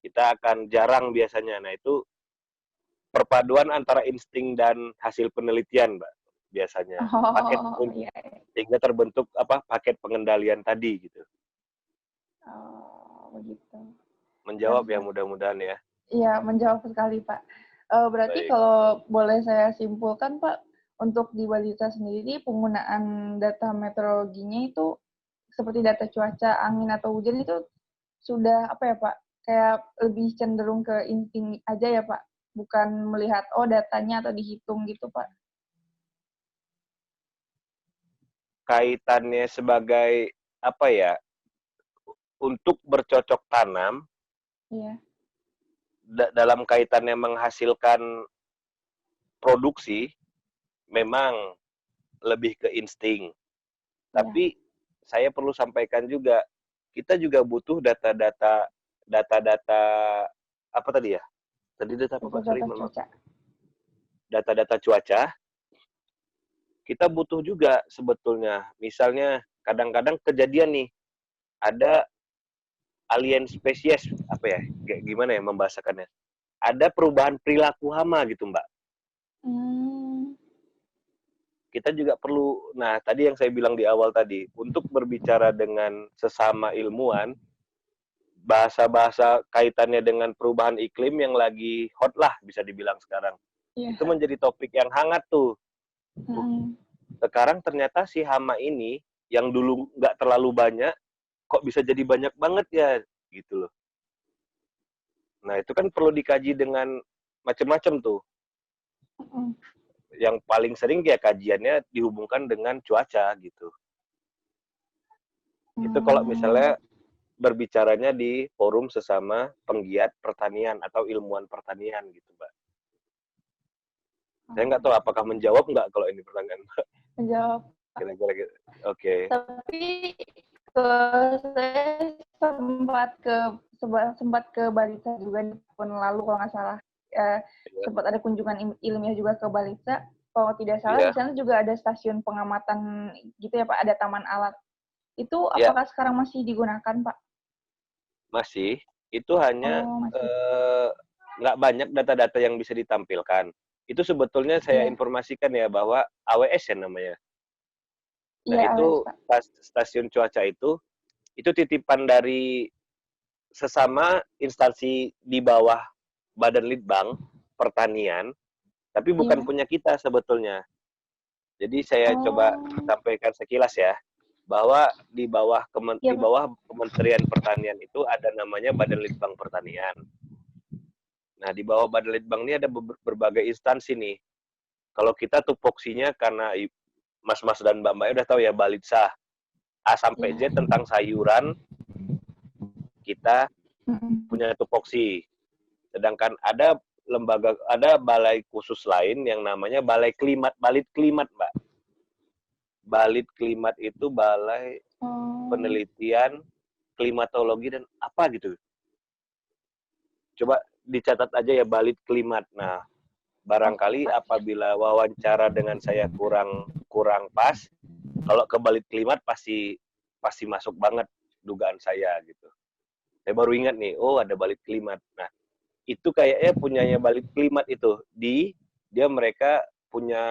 kita akan jarang biasanya. Nah, itu perpaduan antara insting dan hasil penelitian, Mbak, biasanya. Sehingga terbentuk paket pengendalian tadi gitu. Oh, begitu. Menjawab ya mudah-mudahan ya. Iya, menjawab sekali, Pak. Berarti Baik. kalau boleh saya simpulkan, Pak, untuk di Balita sendiri penggunaan data meteorologinya itu seperti data cuaca, angin atau hujan itu sudah apa ya, Pak? Kayak lebih cenderung ke insting aja ya, Pak? Bukan melihat datanya atau dihitung gitu, Pak. Kaitannya sebagai apa ya? Untuk bercocok tanam. Iya. dalam kaitannya menghasilkan produksi, memang lebih ke insting. Tapi saya perlu sampaikan juga, kita juga butuh data-data apa tadi ya? Tadi data apa, Pak? Sorry, Data mohon maaf. cuaca. Data-data cuaca. Kita butuh juga sebetulnya. Misalnya kadang-kadang kejadian nih, ada alien spesies, apa ya? Gimana ya membahasakannya? Ada perubahan perilaku hama gitu, Mbak. Kita juga perlu, nah tadi yang saya bilang di awal tadi, untuk berbicara dengan sesama ilmuwan, bahasa-bahasa kaitannya dengan perubahan iklim yang lagi hot lah bisa dibilang sekarang. Itu menjadi topik yang hangat tuh. Sekarang ternyata si hama ini, yang dulu nggak terlalu banyak, kok bisa jadi banyak banget ya, gitu loh. Nah itu kan perlu dikaji dengan macam-macam tuh. Yang paling sering ya kajiannya dihubungkan dengan cuaca gitu. Itu kalau misalnya berbicaranya di forum sesama penggiat pertanian atau ilmuwan pertanian gitu, Mbak. Saya nggak tahu apakah menjawab nggak kalau ini pertanyaan, Mbak. Menjawab. Kira-kira gitu. Oke. Tapi saya sempat ke Balitsa juga di tahun lalu kalau nggak salah. Sempat ada kunjungan ilmiah juga ke Balitsa. Kalau tidak salah di sana juga ada stasiun pengamatan gitu ya Pak, ada taman alat. Itu apakah sekarang masih digunakan Pak? Masih. Itu hanya nggak banyak data-data yang bisa ditampilkan. Itu sebetulnya saya informasikan ya bahwa AWS ya namanya. Nah itu stasiun cuaca itu titipan dari sesama instansi di bawah Badan Litbang Pertanian, tapi bukan punya kita sebetulnya. Jadi saya coba sampaikan sekilas ya, bahwa di bawah Kementerian Pertanian itu ada namanya Badan Litbang Pertanian. Nah di bawah Badan Litbang ini ada berbagai instansi nih. Kalau kita tupoksinya karena Mas-mas dan Mbak-mbak udah tahu ya, Balitsa A sampai Z tentang sayuran, kita punya tupoksi. Sedangkan ada balai khusus lain yang namanya Balit Klimat, Mbak. Balit Klimat itu balai penelitian klimatologi dan apa gitu. Coba dicatat aja ya, Balit Klimat. Nah, barangkali apabila wawancara dengan saya kurang pas, kalau ke Balit Klimat pasti masuk banget dugaan saya gitu. Saya baru ingat nih, oh ada Balit Klimat. Nah, itu kayaknya punyanya Balit Klimat itu. Mereka punya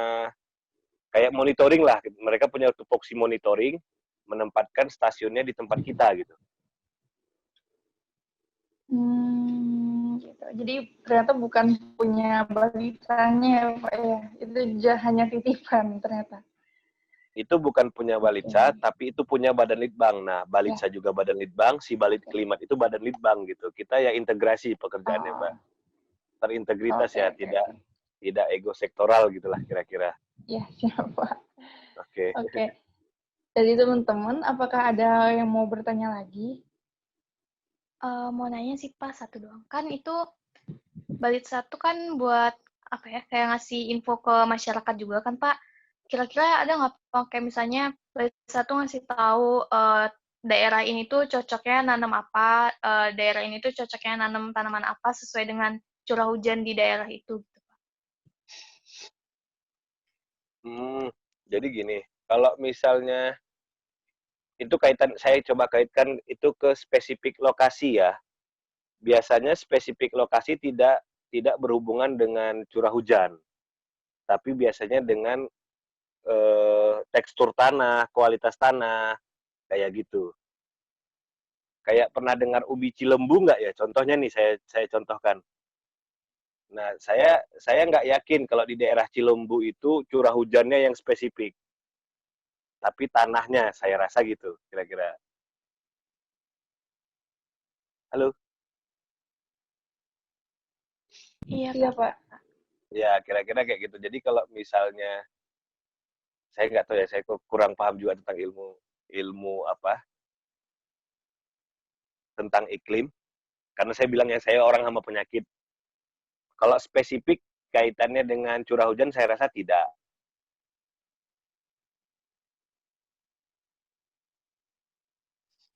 kayak monitoring lah. Mereka punya tupoksi monitoring, menempatkan stasiunnya di tempat kita gitu. Gitu. Jadi ternyata bukan punya Balitsanya Pak ya. Itu hanya titipan ternyata. Itu bukan punya Balitsa, tapi itu punya Badan Litbang. Nah, Balitsa juga Badan Litbang, si Balit Klimat itu Badan Litbang gitu. Kita ya integrasi pekerjaannya, Mbak. Terintegritas tidak ego sektoral gitulah kira-kira. Ya, siap Pak. Oke. Jadi teman-teman, apakah ada yang mau bertanya lagi? Mau nanya sih Pak, satu doang. Kan itu Balitsa tuh kan buat apa ya, kayak ngasih info ke masyarakat juga kan Pak. Kira-kira ada nggak Pak, kayak misalnya Balitsa tuh ngasih tahu daerah ini tuh cocoknya nanam apa, daerah ini tuh cocoknya nanam tanaman apa sesuai dengan curah hujan di daerah itu gitu Pak. Jadi gini, kalau misalnya itu saya coba kaitkan itu ke spesifik lokasi ya. Biasanya spesifik lokasi tidak berhubungan dengan curah hujan, tapi biasanya dengan tekstur tanah, kualitas tanah, kayak gitu. Kayak pernah dengar ubi Cilembu nggak ya? Contohnya nih saya contohkan. Nah, saya nggak yakin kalau di daerah Cilembu itu curah hujannya yang spesifik. Tapi tanahnya, saya rasa gitu, kira-kira. Halo? Iya, Pak. Ya, kira-kira kayak gitu. Jadi kalau misalnya, saya nggak tahu ya, saya kurang paham juga tentang ilmu apa, tentang iklim. Karena saya bilangnya saya orang sama penyakit. Kalau spesifik kaitannya dengan curah hujan saya rasa tidak.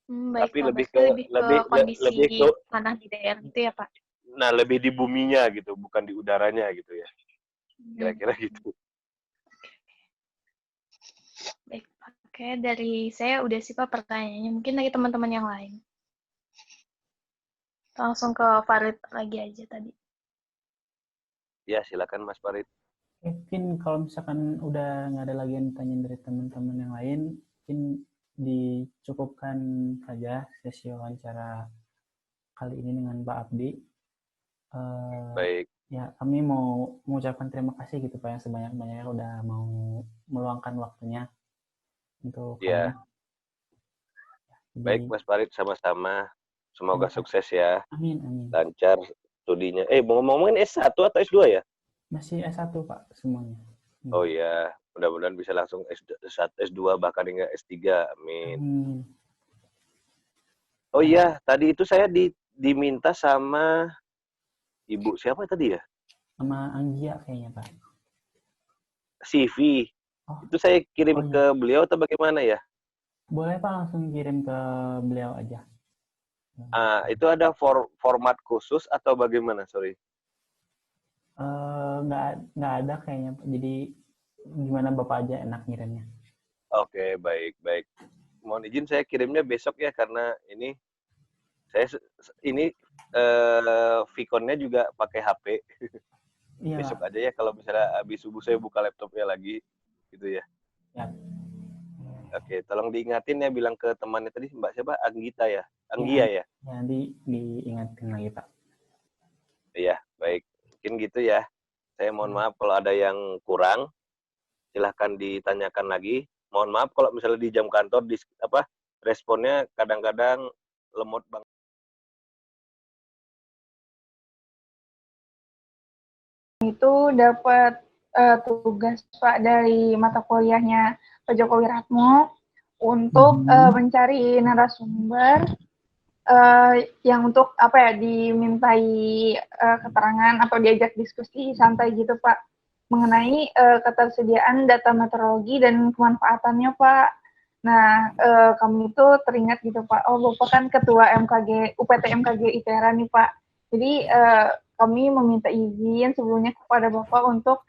Baik, Tapi Pak. lebih Berarti ke lebih ke kondisi lebih ke tanah di daerah itu ya, Pak? nah lebih di buminya gitu, bukan di udaranya gitu ya. Kira-kira gitu. Baik, Pak. Oke, dari saya udah sih Pak pertanyaannya. Mungkin dari teman-teman yang lain. Langsung ke Farid lagi aja tadi. Ya, silakan Mas Farid. Mungkin kalau misalkan udah nggak ada lagi yang tanya dari teman-teman yang lain, mungkin dicukupkan saja sesi wawancara kali ini dengan Pak Abdi. Baik. Ya, kami mau mengucapkan terima kasih gitu Pak yang sebanyak-banyaknya udah mau meluangkan waktunya untuk Ya. kami. Baik Mas Farid, sama-sama. Semoga Terima sukses ya. Amin, amin. Lancar studinya. Ngomong-ngomongin S1 atau S2 ya? Masih S1 Pak semuanya. Oh iya, mudah-mudahan bisa langsung S2 bahkan hingga S3. Amin. Oh iya, tadi itu saya diminta sama Ibu siapa tadi ya? Sama Anggia kayaknya Pak. CV. Itu saya kirim ke beliau atau bagaimana ya? Boleh Pak langsung kirim ke beliau aja. Itu ada format khusus atau bagaimana? Sorry. Nggak ada kayaknya Pak. Jadi gimana Bapak aja enak ngirimnya. Oke, baik. Mohon izin saya kirimnya besok ya karena ini Vicon-nya juga pakai HP. Iya. Besok aja ya kalau misalnya habis subuh saya buka laptopnya lagi gitu ya. Ya. Oke, tolong diingatin ya bilang ke temannya tadi Mbak siapa? Anggita ya? Anggia ya? Ya, diingatin lagi Pak. Iya, baik. Mungkin gitu ya. Saya mohon maaf kalau ada yang kurang. Silahkan ditanyakan lagi. Mohon maaf kalau misalnya di jam kantor responnya kadang-kadang lemot banget. Itu dapat tugas Pak dari mata kuliahnya Pak Joko Wiratmo untuk mencari narasumber yang untuk dimintai keterangan atau diajak diskusi santai gitu Pak mengenai ketersediaan data meteorologi dan kemanfaatannya Pak. Nah, kami itu teringat gitu Pak, Bapak kan ketua UPT MKG ITERA nih Pak. Jadi kami meminta izin sebelumnya kepada Bapak untuk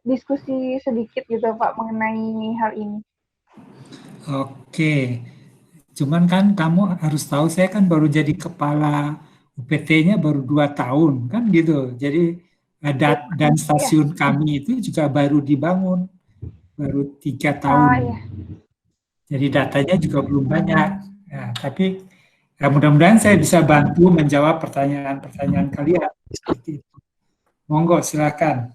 diskusi sedikit gitu Pak mengenai hal ini. Oke, cuman kan kamu harus tahu saya kan baru jadi kepala UPT-nya baru 2 tahun kan gitu. Jadi dan stasiun kami itu juga baru dibangun baru 3 tahun. Jadi datanya juga belum banyak. Ya, tapi mudah-mudahan saya bisa bantu menjawab pertanyaan-pertanyaan kalian seperti itu. Monggo, silakan.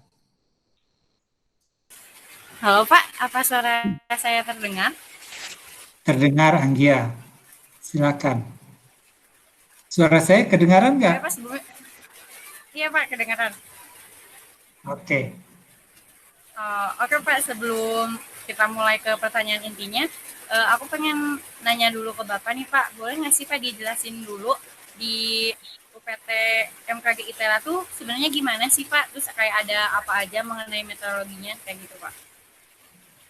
Halo Pak, apa suara saya terdengar? Terdengar Anggia. Silakan. Suara saya kedengaran nggak? Iya Pak, kedengaran. Oke. Oke Pak, sebelum kita mulai ke pertanyaan intinya, aku pengen nanya dulu ke Bapak nih Pak, boleh nggak sih Pak dijelasin dulu di UPT MKG ITERA tuh sebenarnya gimana sih Pak? Terus kayak ada apa aja mengenai meteorologinya kayak gitu Pak?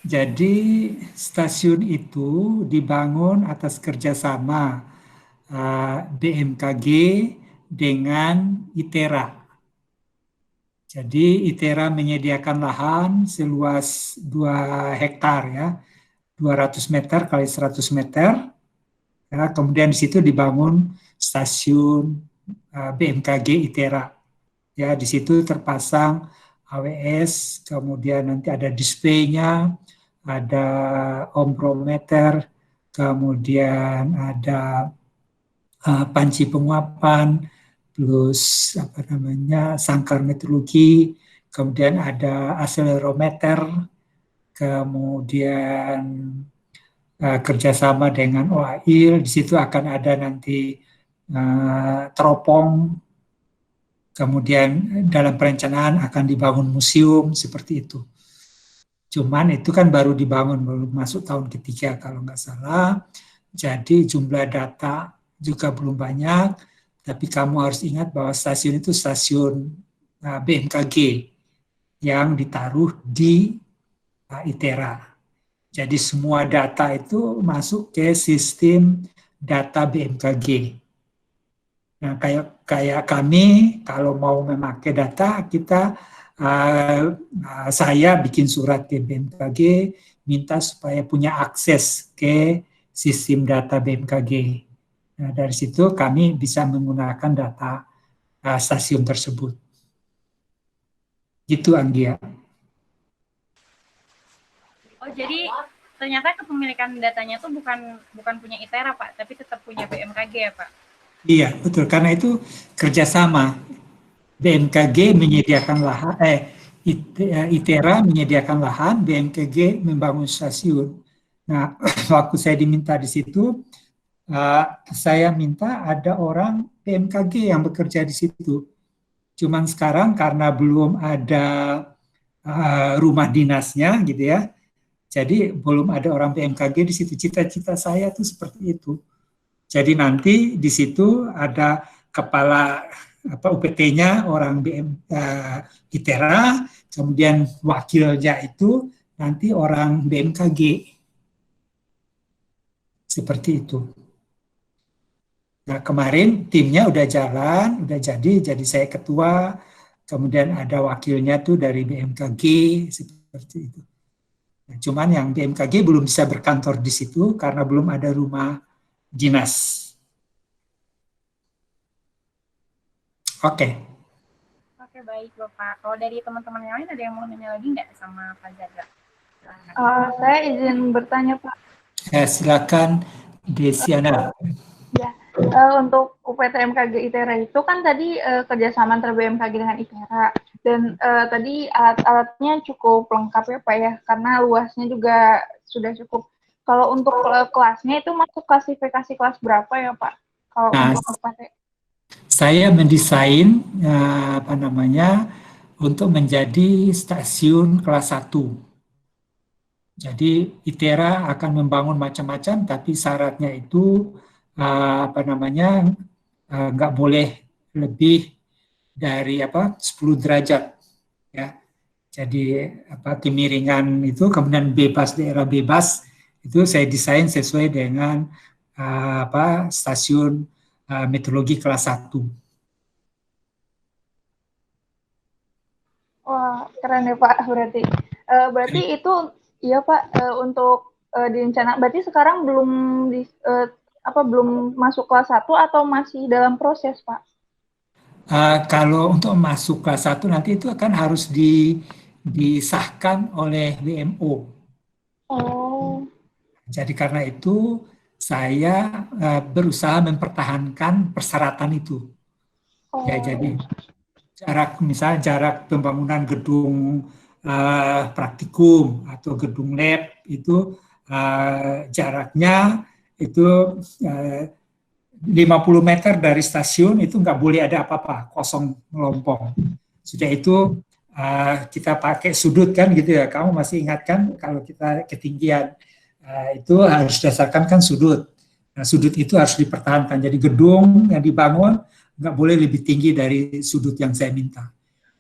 Jadi stasiun itu dibangun atas kerjasama BMKG dengan ITERA. Jadi ITERA menyediakan lahan seluas 2 hektar ya, 200 meter kali 100 meter. Ya, kemudian di situ dibangun stasiun BMKG ITERA. Ya, di situ terpasang AWS, kemudian nanti ada display-nya, ada ombrometer, kemudian ada panci penguapan, plus sangkar meteorologi, kemudian ada akselerometer, kemudian kerjasama dengan OAIL, di situ akan ada nanti teropong, kemudian dalam perencanaan akan dibangun museum seperti itu. Cuman itu kan baru dibangun, baru masuk tahun ketiga kalau nggak salah. Jadi jumlah data juga belum banyak, Tapi kamu harus ingat bahwa stasiun itu stasiun BMKG yang ditaruh di ITERA. Jadi semua data itu masuk ke sistem data BMKG. Nah, kayak kami kalau mau memakai data kita saya bikin surat ke BMKG minta supaya punya akses ke sistem data BMKG. Nah, dari situ kami bisa menggunakan data stasiun tersebut. Gitu, Anggia. Oh, jadi ternyata kepemilikan datanya tuh bukan punya ITERA, Pak, tapi tetap punya BMKG ya, Pak? Iya, betul. Karena itu kerjasama. BMKG menyediakan lahan, ITERA menyediakan lahan, BMKG membangun stasiun. Nah, waktu saya diminta di situ, saya minta ada orang BMKG yang bekerja di situ. Cuman sekarang karena belum ada rumah dinasnya, gitu ya, jadi belum ada orang BMKG di situ. Cita-cita saya tuh seperti itu. Jadi nanti di situ ada kepala UPT-nya orang ITERA, kemudian wakilnya itu nanti orang BMKG. Seperti itu. Nah, kemarin timnya udah jalan, udah jadi saya ketua, kemudian ada wakilnya tuh dari BMKG, seperti itu. Nah, cuman yang BMKG belum bisa berkantor di situ karena belum ada rumah dinas. Oke. Oke, baik Bapak. Kalau dari teman-teman yang lain ada yang mau nanya lagi nggak sama Pak Jaga? Saya izin bertanya, Pak. Silakan, Desiana. Ya, untuk UPT MKG ITERA itu kan tadi kerjasama antara BMKG dengan ITERA. Dan tadi alat-alatnya cukup lengkap ya Pak ya, karena luasnya juga sudah cukup. Kalau untuk kelasnya itu masuk klasifikasi kelas berapa ya Pak? Kalau untuk UPT? Saya mendesain untuk menjadi stasiun kelas 1. Jadi ITERA akan membangun macam-macam, tapi syaratnya itu nggak boleh lebih dari 10 derajat ya. Jadi kemiringan itu kemudian bebas, daerah bebas itu saya desain sesuai dengan stasiun meteorologi kelas 1. Wah, keren ya Pak berarti. Berarti itu iya Pak untuk direncana. Berarti sekarang belum belum masuk kelas 1 atau masih dalam proses Pak? Kalau untuk masuk kelas 1 nanti itu akan harus disahkan oleh WMO. Oh. Jadi karena itu saya berusaha mempertahankan persyaratan itu. Oh. Ya, jadi misalnya jarak pembangunan gedung praktikum atau gedung lab itu jaraknya itu 50 meter dari stasiun itu nggak boleh ada apa-apa, kosong melompong. Sudah itu kita pakai sudut kan gitu ya, kamu masih ingat kan kalau kita ketinggian itu harus dasarkan kan sudut. Nah, sudut itu harus dipertahankan, jadi gedung yang dibangun nggak boleh lebih tinggi dari sudut yang saya minta.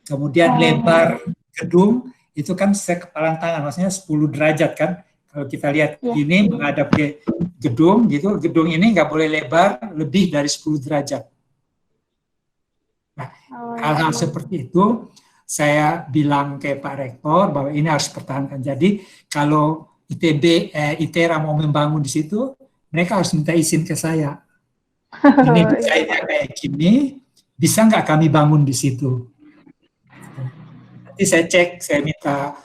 Kemudian lebar gedung itu kan sekepalan tangan, maksudnya 10 derajat kan. Kalau kita lihat ini menghadap ke gedung gitu, gedung ini nggak boleh lebar lebih dari 10 derajat. Nah, hal-hal seperti itu saya bilang ke Pak Rektor bahwa ini harus dipertahankan. Jadi kalau ITERA mau membangun di situ, mereka harus minta izin ke saya. Ini desainnya kayak gini, bisa nggak kami bangun di situ? Nanti saya cek, saya minta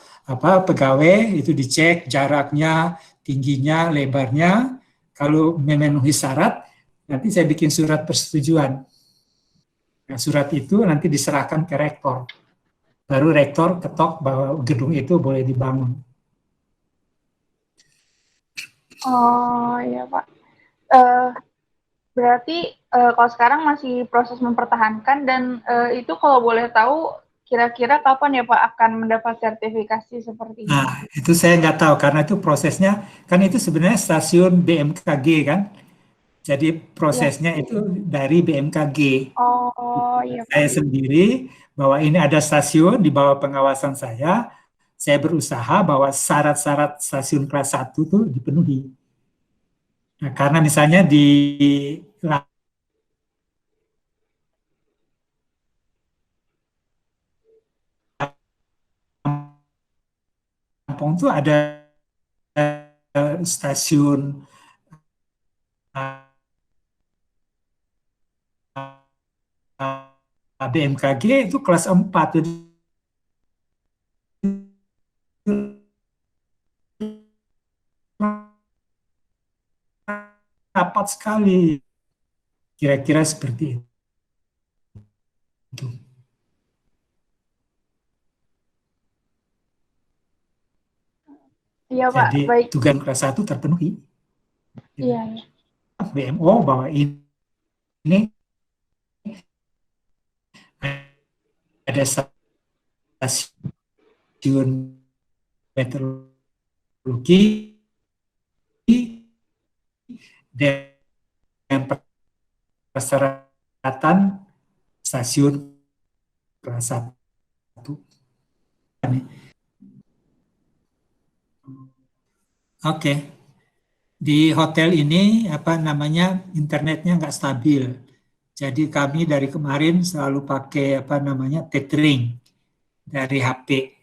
pegawai itu dicek jaraknya, tingginya, lebarnya. Kalau memenuhi syarat, nanti saya bikin surat persetujuan. Nah, surat itu nanti diserahkan ke rektor. Baru rektor ketok bahwa gedung itu boleh dibangun. Oh iya Pak. Berarti kalau sekarang masih proses mempertahankan dan itu kalau boleh tahu kira-kira kapan ya Pak akan mendapat sertifikasi seperti ini? Nah, itu saya nggak tahu karena itu prosesnya, kan itu sebenarnya stasiun BMKG kan. Jadi prosesnya itu dari BMKG. Oh, iya Saya Pak. sendiri bahwa ini ada stasiun di bawah pengawasan saya berusaha bahwa syarat-syarat stasiun kelas 1 itu dipenuhi. Nah, karena misalnya di Lampung itu ada stasiun BMKG itu kelas 4. Jadi rapat sekali. Kira-kira seperti itu. Iya Pak, Jadi baik. tugas kelas 1 terpenuhi. Iya. BMO bahwa ini ada stasiun meteorologi dan persyaratan stasiun kelas 1. Oke. Di hotel ini internetnya nggak stabil. Jadi kami dari kemarin selalu pakai tethering dari HP.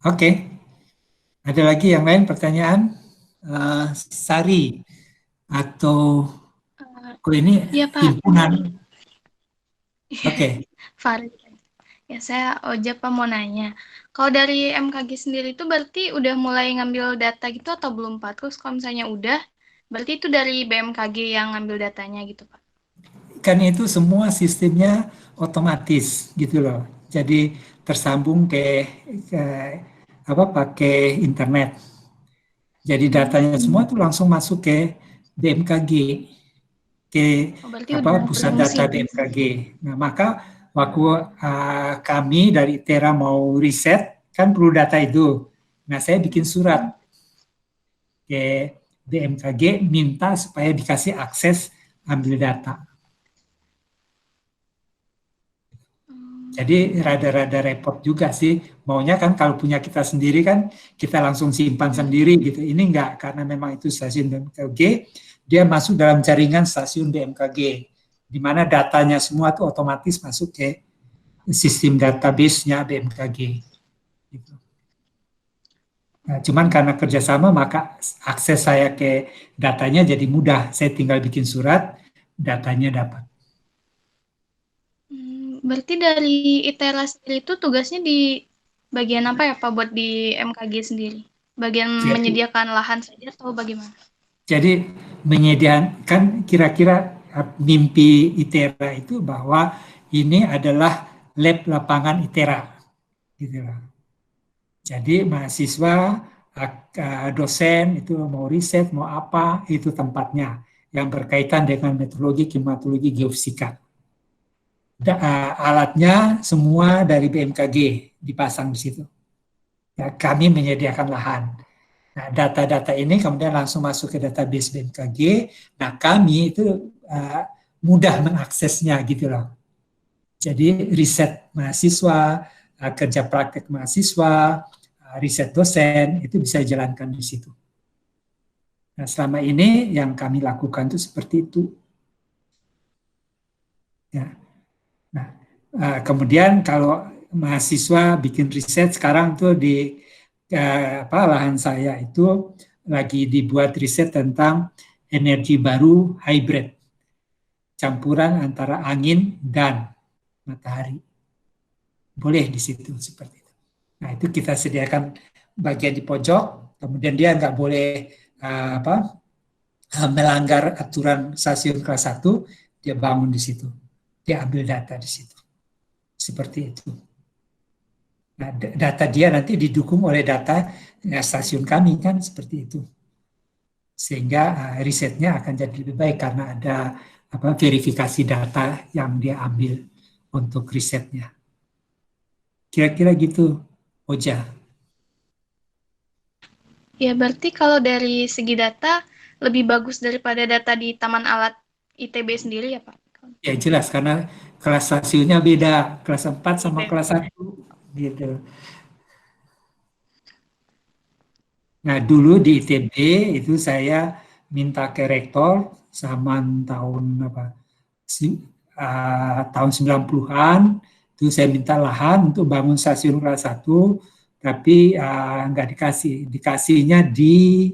Oke. Ada lagi yang lain pertanyaan? Sari atau ini Iya Pak. himpunan? Oke. Farid. Ya, saya Oja Pak mau nanya. Kalau dari MKG sendiri itu berarti udah mulai ngambil data gitu atau belum Pak? Terus kalau misalnya udah, berarti itu dari BMKG yang ngambil datanya gitu Pak? Kan itu semua sistemnya otomatis gitu loh. Jadi tersambung pakai internet. Jadi datanya semua itu langsung masuk ke BMKG, ke pusat data BMKG. Nah, maka waktu kami dari ITERA mau riset, kan perlu data itu. Nah, saya bikin surat ke BMKG minta supaya dikasih akses ambil data. Jadi rada-rada repot juga sih. Maunya kan kalau punya kita sendiri kan kita langsung simpan sendiri gitu. Ini enggak, karena memang itu stasiun BMKG, dia masuk dalam jaringan stasiun BMKG, di mana datanya semua tuh otomatis masuk ke sistem database-nya BMKG. Gitu. Nah, cuman karena kerjasama maka akses saya ke datanya jadi mudah. Saya tinggal bikin surat, datanya dapat. Berarti dari ITERA sendiri itu tugasnya di bagian apa ya Pak buat di MKG sendiri? Bagian menyediakan lahan saja atau bagaimana? Jadi menyediakan kira-kira mimpi ITERA itu bahwa ini adalah lab lapangan ITERA. Gitu. Jadi mahasiswa, dosen itu mau riset, mau apa, itu tempatnya yang berkaitan dengan meteorologi, klimatologi, geofisika. Alatnya semua dari BMKG dipasang di situ. Ya, kami menyediakan lahan. Nah, data-data ini kemudian langsung masuk ke database BMKG. Nah, kami itu mudah mengaksesnya gitu loh. Jadi riset mahasiswa, kerja praktek mahasiswa, riset dosen itu bisa dijalankan di situ. Nah, selama ini yang kami lakukan itu seperti itu. Ya. Nah, kemudian kalau mahasiswa bikin riset sekarang tuh di lahan saya itu lagi dibuat riset tentang energi baru hybrid, campuran antara angin dan matahari. Boleh di situ seperti itu. Nah, itu kita sediakan bagian di pojok, kemudian dia nggak boleh melanggar aturan stasiun kelas 1, dia bangun di situ. Dia ambil data di situ. Seperti itu. Nah, data dia nanti didukung oleh data stasiun kami kan seperti itu. Sehingga risetnya akan jadi lebih baik karena ada verifikasi data yang dia ambil untuk risetnya. Kira-kira gitu, Oja. Ya, berarti kalau dari segi data lebih bagus daripada data di Taman Alat ITB sendiri ya, Pak? Ya jelas, karena kelas stasiunnya beda, kelas 4 sama kelas 1 gitu. Nah, dulu di ITB itu saya minta ke rektor zaman tahun tahun 90-an itu saya minta lahan untuk bangun stasiun kelas 1, tapi nggak dikasihnya di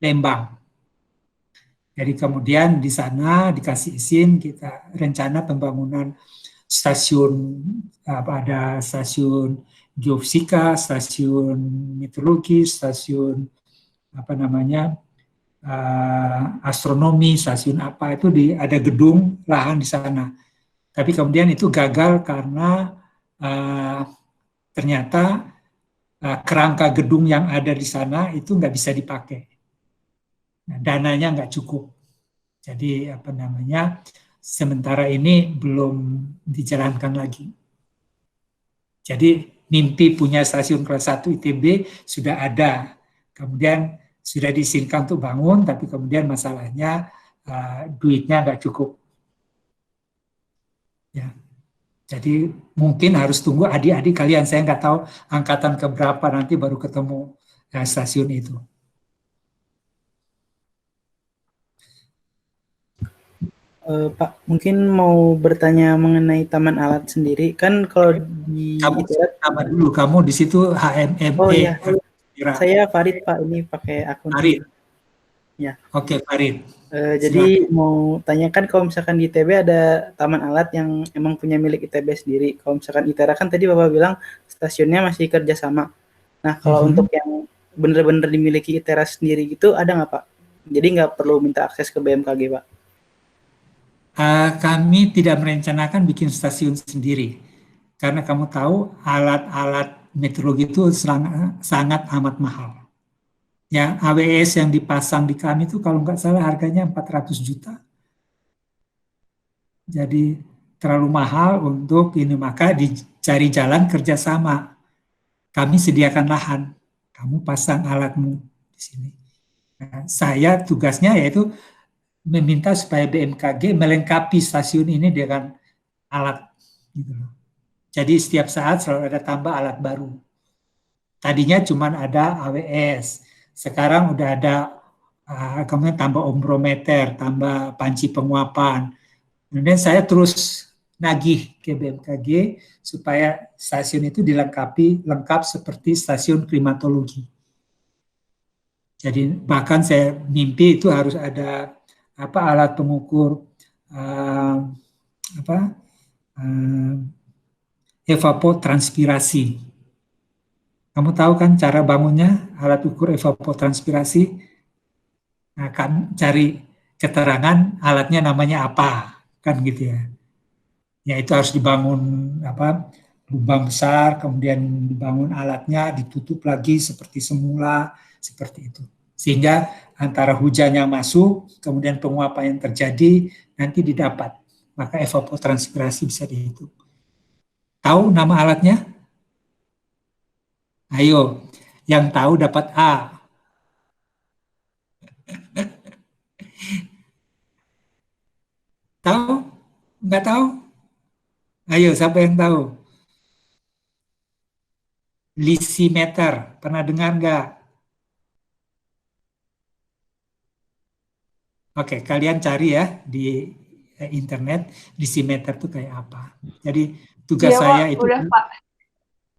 Lembang. Jadi kemudian di sana dikasih izin kita rencana pembangunan stasiun, ada stasiun geofisika, stasiun meteorologi, stasiun astronomi, stasiun apa itu ada gedung lahan di sana. Tapi kemudian itu gagal karena ternyata kerangka gedung yang ada di sana itu nggak bisa dipakai. Nah, dananya nggak cukup. Jadi sementara ini belum dijalankan lagi. Jadi mimpi punya stasiun kelas 1 ITB sudah ada. Kemudian sudah diizinkan untuk bangun, tapi kemudian masalahnya duitnya nggak cukup. Ya. Jadi mungkin harus tunggu adik-adik kalian, saya nggak tahu angkatan keberapa nanti baru ketemu stasiun itu. Pak, mungkin mau bertanya mengenai Taman Alat sendiri. Kan kalau di Kamu dulu, kamu di situ HMME. Oh iya, saya Farid Pak, ini pakai akun. Farid. Ya. Oke, Farid. Jadi mau tanyakan kalau misalkan di ITB ada Taman Alat yang emang punya milik ITB sendiri. Kalau misalkan ITERA kan tadi Bapak bilang stasiunnya masih kerjasama. Nah, kalau untuk yang benar-benar dimiliki ITERA sendiri gitu ada nggak Pak? Jadi nggak perlu minta akses ke BMKG Pak? Kami tidak merencanakan bikin stasiun sendiri. Karena kamu tahu alat-alat meteorologi itu sangat amat mahal. Ya, AWS yang dipasang di kami itu kalau nggak salah harganya 400 juta. Jadi terlalu mahal untuk ini, maka dicari jalan kerjasama. Kami sediakan lahan, kamu pasang alatmu di sini. Nah, saya tugasnya yaitu meminta supaya BMKG melengkapi stasiun ini dengan alat. Gitu. Jadi setiap saat selalu ada tambah alat baru. Tadinya cuma ada AWS, sekarang udah ada kemudian tambah ombrometer, tambah panci penguapan. Kemudian saya terus nagih ke BMKG supaya stasiun itu dilengkapi lengkap seperti stasiun klimatologi. Jadi bahkan saya mimpi itu harus ada alat pengukur evapotranspirasi. Kamu tahu kan cara bangunnya alat ukur evapotranspirasi? Nah, kan cari keterangan alatnya namanya apa, kan gitu ya. Ya itu harus dibangun lubang besar, kemudian dibangun alatnya, ditutup lagi seperti semula, seperti itu. Sehingga antara hujan yang masuk, kemudian penguapan yang terjadi, nanti didapat. Maka evapotranspirasi bisa dihitung. Tahu nama alatnya? Ayo, yang tahu dapat A. Tahu? Enggak tahu? Ayo, siapa yang tahu? Lisimeter, pernah dengar nggak? Oke, kalian cari ya di internet lisimeter itu kayak apa. Jadi tugas saya Pak, itu. Udah Pak.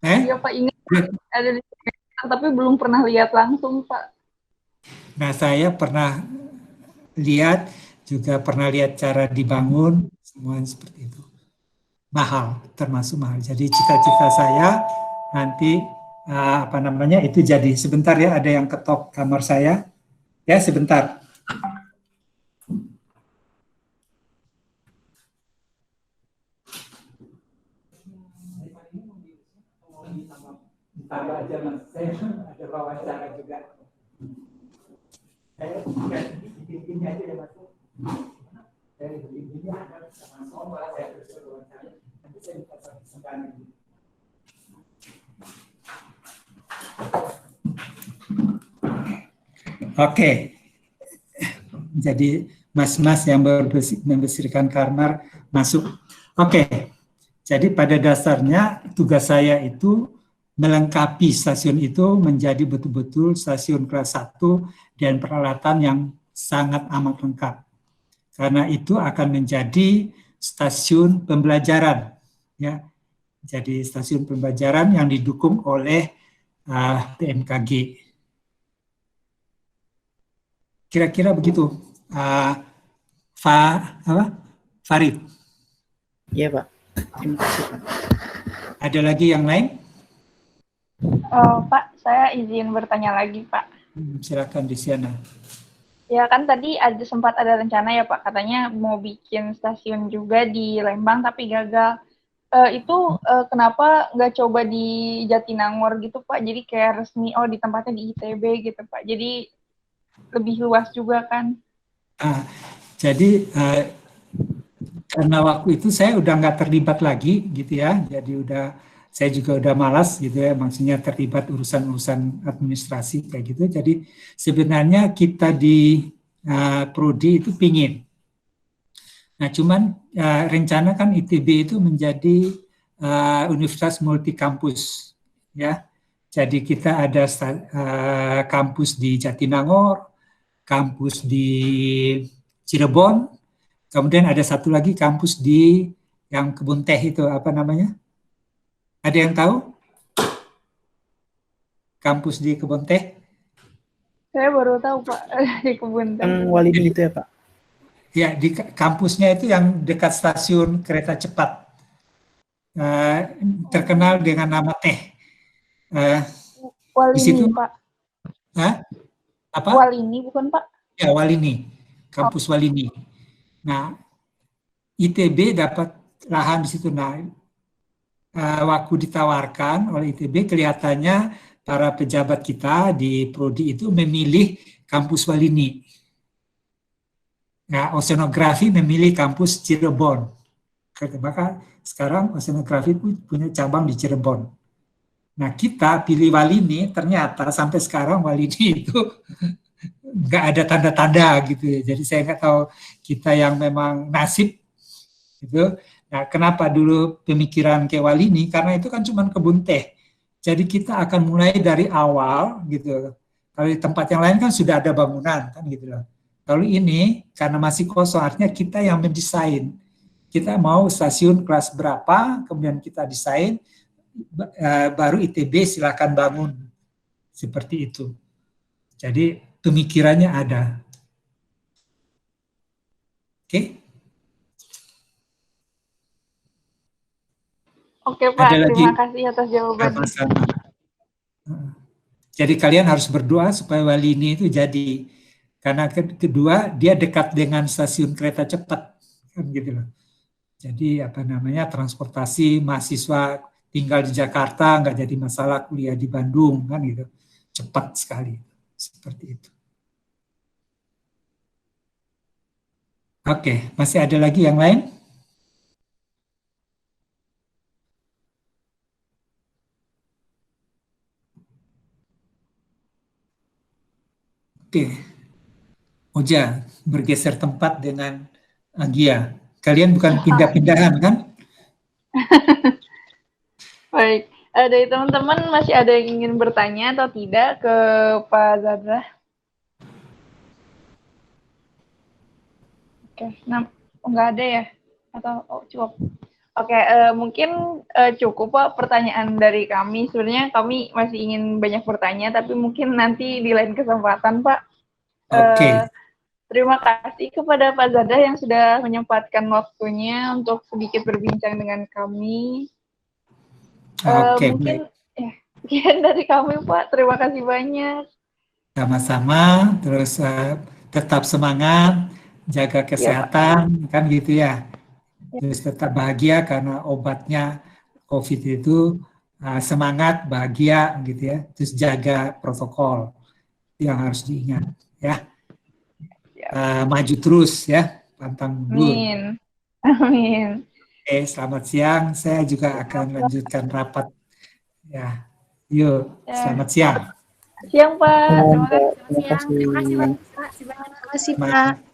Iya Pak, ingat ada lisimeter, tapi belum pernah lihat langsung Pak. Nah, saya pernah lihat, juga pernah lihat cara dibangun, semuanya seperti itu. Mahal, termasuk mahal. Jadi cita-cita saya nanti itu jadi. Sebentar ya, ada yang ketok kamar saya. Ya, sebentar. Tambah aja Mas, saya ada wawancara juga. Saya ini aja ya Mas. Dari begini ada sama saya terus wawancara. Nanti saya minta kesempatan ini. Oke. Jadi mas-mas yang membersihkan kamar masuk. Oke. Jadi pada dasarnya tugas saya itu melengkapi stasiun itu menjadi betul-betul stasiun kelas 1 dan peralatan yang sangat amat lengkap. Karena itu akan menjadi stasiun pembelajaran, ya. Jadi stasiun pembelajaran yang didukung oleh BMKG. Kira-kira begitu, Farid. Iya Pak. Terima kasih Pak. Ada lagi yang lain? Pak, saya izin bertanya lagi, Pak. Silakan Desiana. Ya kan tadi sempat ada rencana ya Pak, katanya mau bikin stasiun juga di Lembang tapi gagal. Kenapa nggak coba di Jatinangor gitu Pak? Jadi kayak resmi, di tempatnya di ITB gitu Pak. Jadi lebih luas juga kan. Jadi karena waktu itu saya udah nggak terlibat lagi gitu ya. Jadi saya juga udah malas gitu ya, maksudnya terlibat urusan-urusan administrasi kayak gitu. Jadi sebenarnya kita di Prodi itu pingin. Nah cuman rencana kan ITB itu menjadi universitas multi kampus ya. Jadi kita ada kampus di Jatinangor, kampus di Cirebon, kemudian ada satu lagi kampus di yang Kebun Teh itu apa namanya? Ada yang tahu? Kampus di Kebun Teh? Saya baru tahu Pak, di Kebun Teh. Yang Walini itu ya Pak? Ya, di kampusnya itu yang dekat stasiun kereta cepat. Terkenal dengan nama Teh. Walini, di situ, Pak. Apa? Walini bukan Pak? Ya, Walini. Kampus Walini. Nah, ITB dapat lahan di situ. Nah, waktu ditawarkan oleh ITB, kelihatannya para pejabat kita di Prodi itu memilih kampus Walini. Nah, oceanografi memilih kampus Cirebon. Maka sekarang oceanografi punya cabang di Cirebon. Nah, kita pilih Walini, ternyata sampai sekarang Walini itu nggak ada tanda-tanda gitu ya. Jadi saya nggak tahu kita yang memang nasib gitu. Nah, kenapa dulu pemikiran ke Walini? Karena itu kan cuma kebun teh. Jadi kita akan mulai dari awal gitu. Kalau di tempat yang lain kan sudah ada bangunan kan gitu loh. Kalau ini karena masih kosong, artinya kita yang mendesain. Kita mau stasiun kelas berapa, kemudian kita desain, baru ITB silakan bangun. Seperti itu. Jadi pemikirannya ada. Oke? Oke Pak, terima kasih atas jawabannya. Jadi kalian harus berdoa supaya Walini itu jadi. Karena kedua, dia dekat dengan stasiun kereta cepat. Kan gitu loh. Jadi apa namanya, transportasi mahasiswa tinggal di Jakarta, nggak jadi masalah kuliah di Bandung, kan gitu. Cepat sekali. Seperti itu. Oke, masih ada lagi yang lain? Oke. Oja bergeser tempat dengan Agia. Kalian bukan pindah-pindahan kan? Baik. Dari teman-teman masih ada yang ingin bertanya atau tidak ke Pak Zadra? Oke, nggak ada ya? Atau cukup? Oke, mungkin cukup Pak pertanyaan dari kami. Sebenarnya kami masih ingin banyak bertanya, tapi mungkin nanti di lain kesempatan Pak. Oke. Terima kasih kepada Pak Zadra yang sudah menyempatkan waktunya untuk sedikit berbincang dengan kami. Oke, mungkin sekian dari kami Pak. Terima kasih banyak. Sama-sama. Terus tetap semangat, jaga kesehatan, kan gitu ya. Terus tetap bahagia karena obatnya COVID itu semangat, bahagia gitu ya. Terus jaga protokol yang harus diingat ya. Maju terus ya, pantang mundur. Amin. Amin. Oke, selamat siang. Saya juga akan lanjutkan rapat. Ya, yuk, selamat siang. Siang Pak. Terima kasih. Terima kasih. Terima kasih banyak Pak. Terima kasih Pak.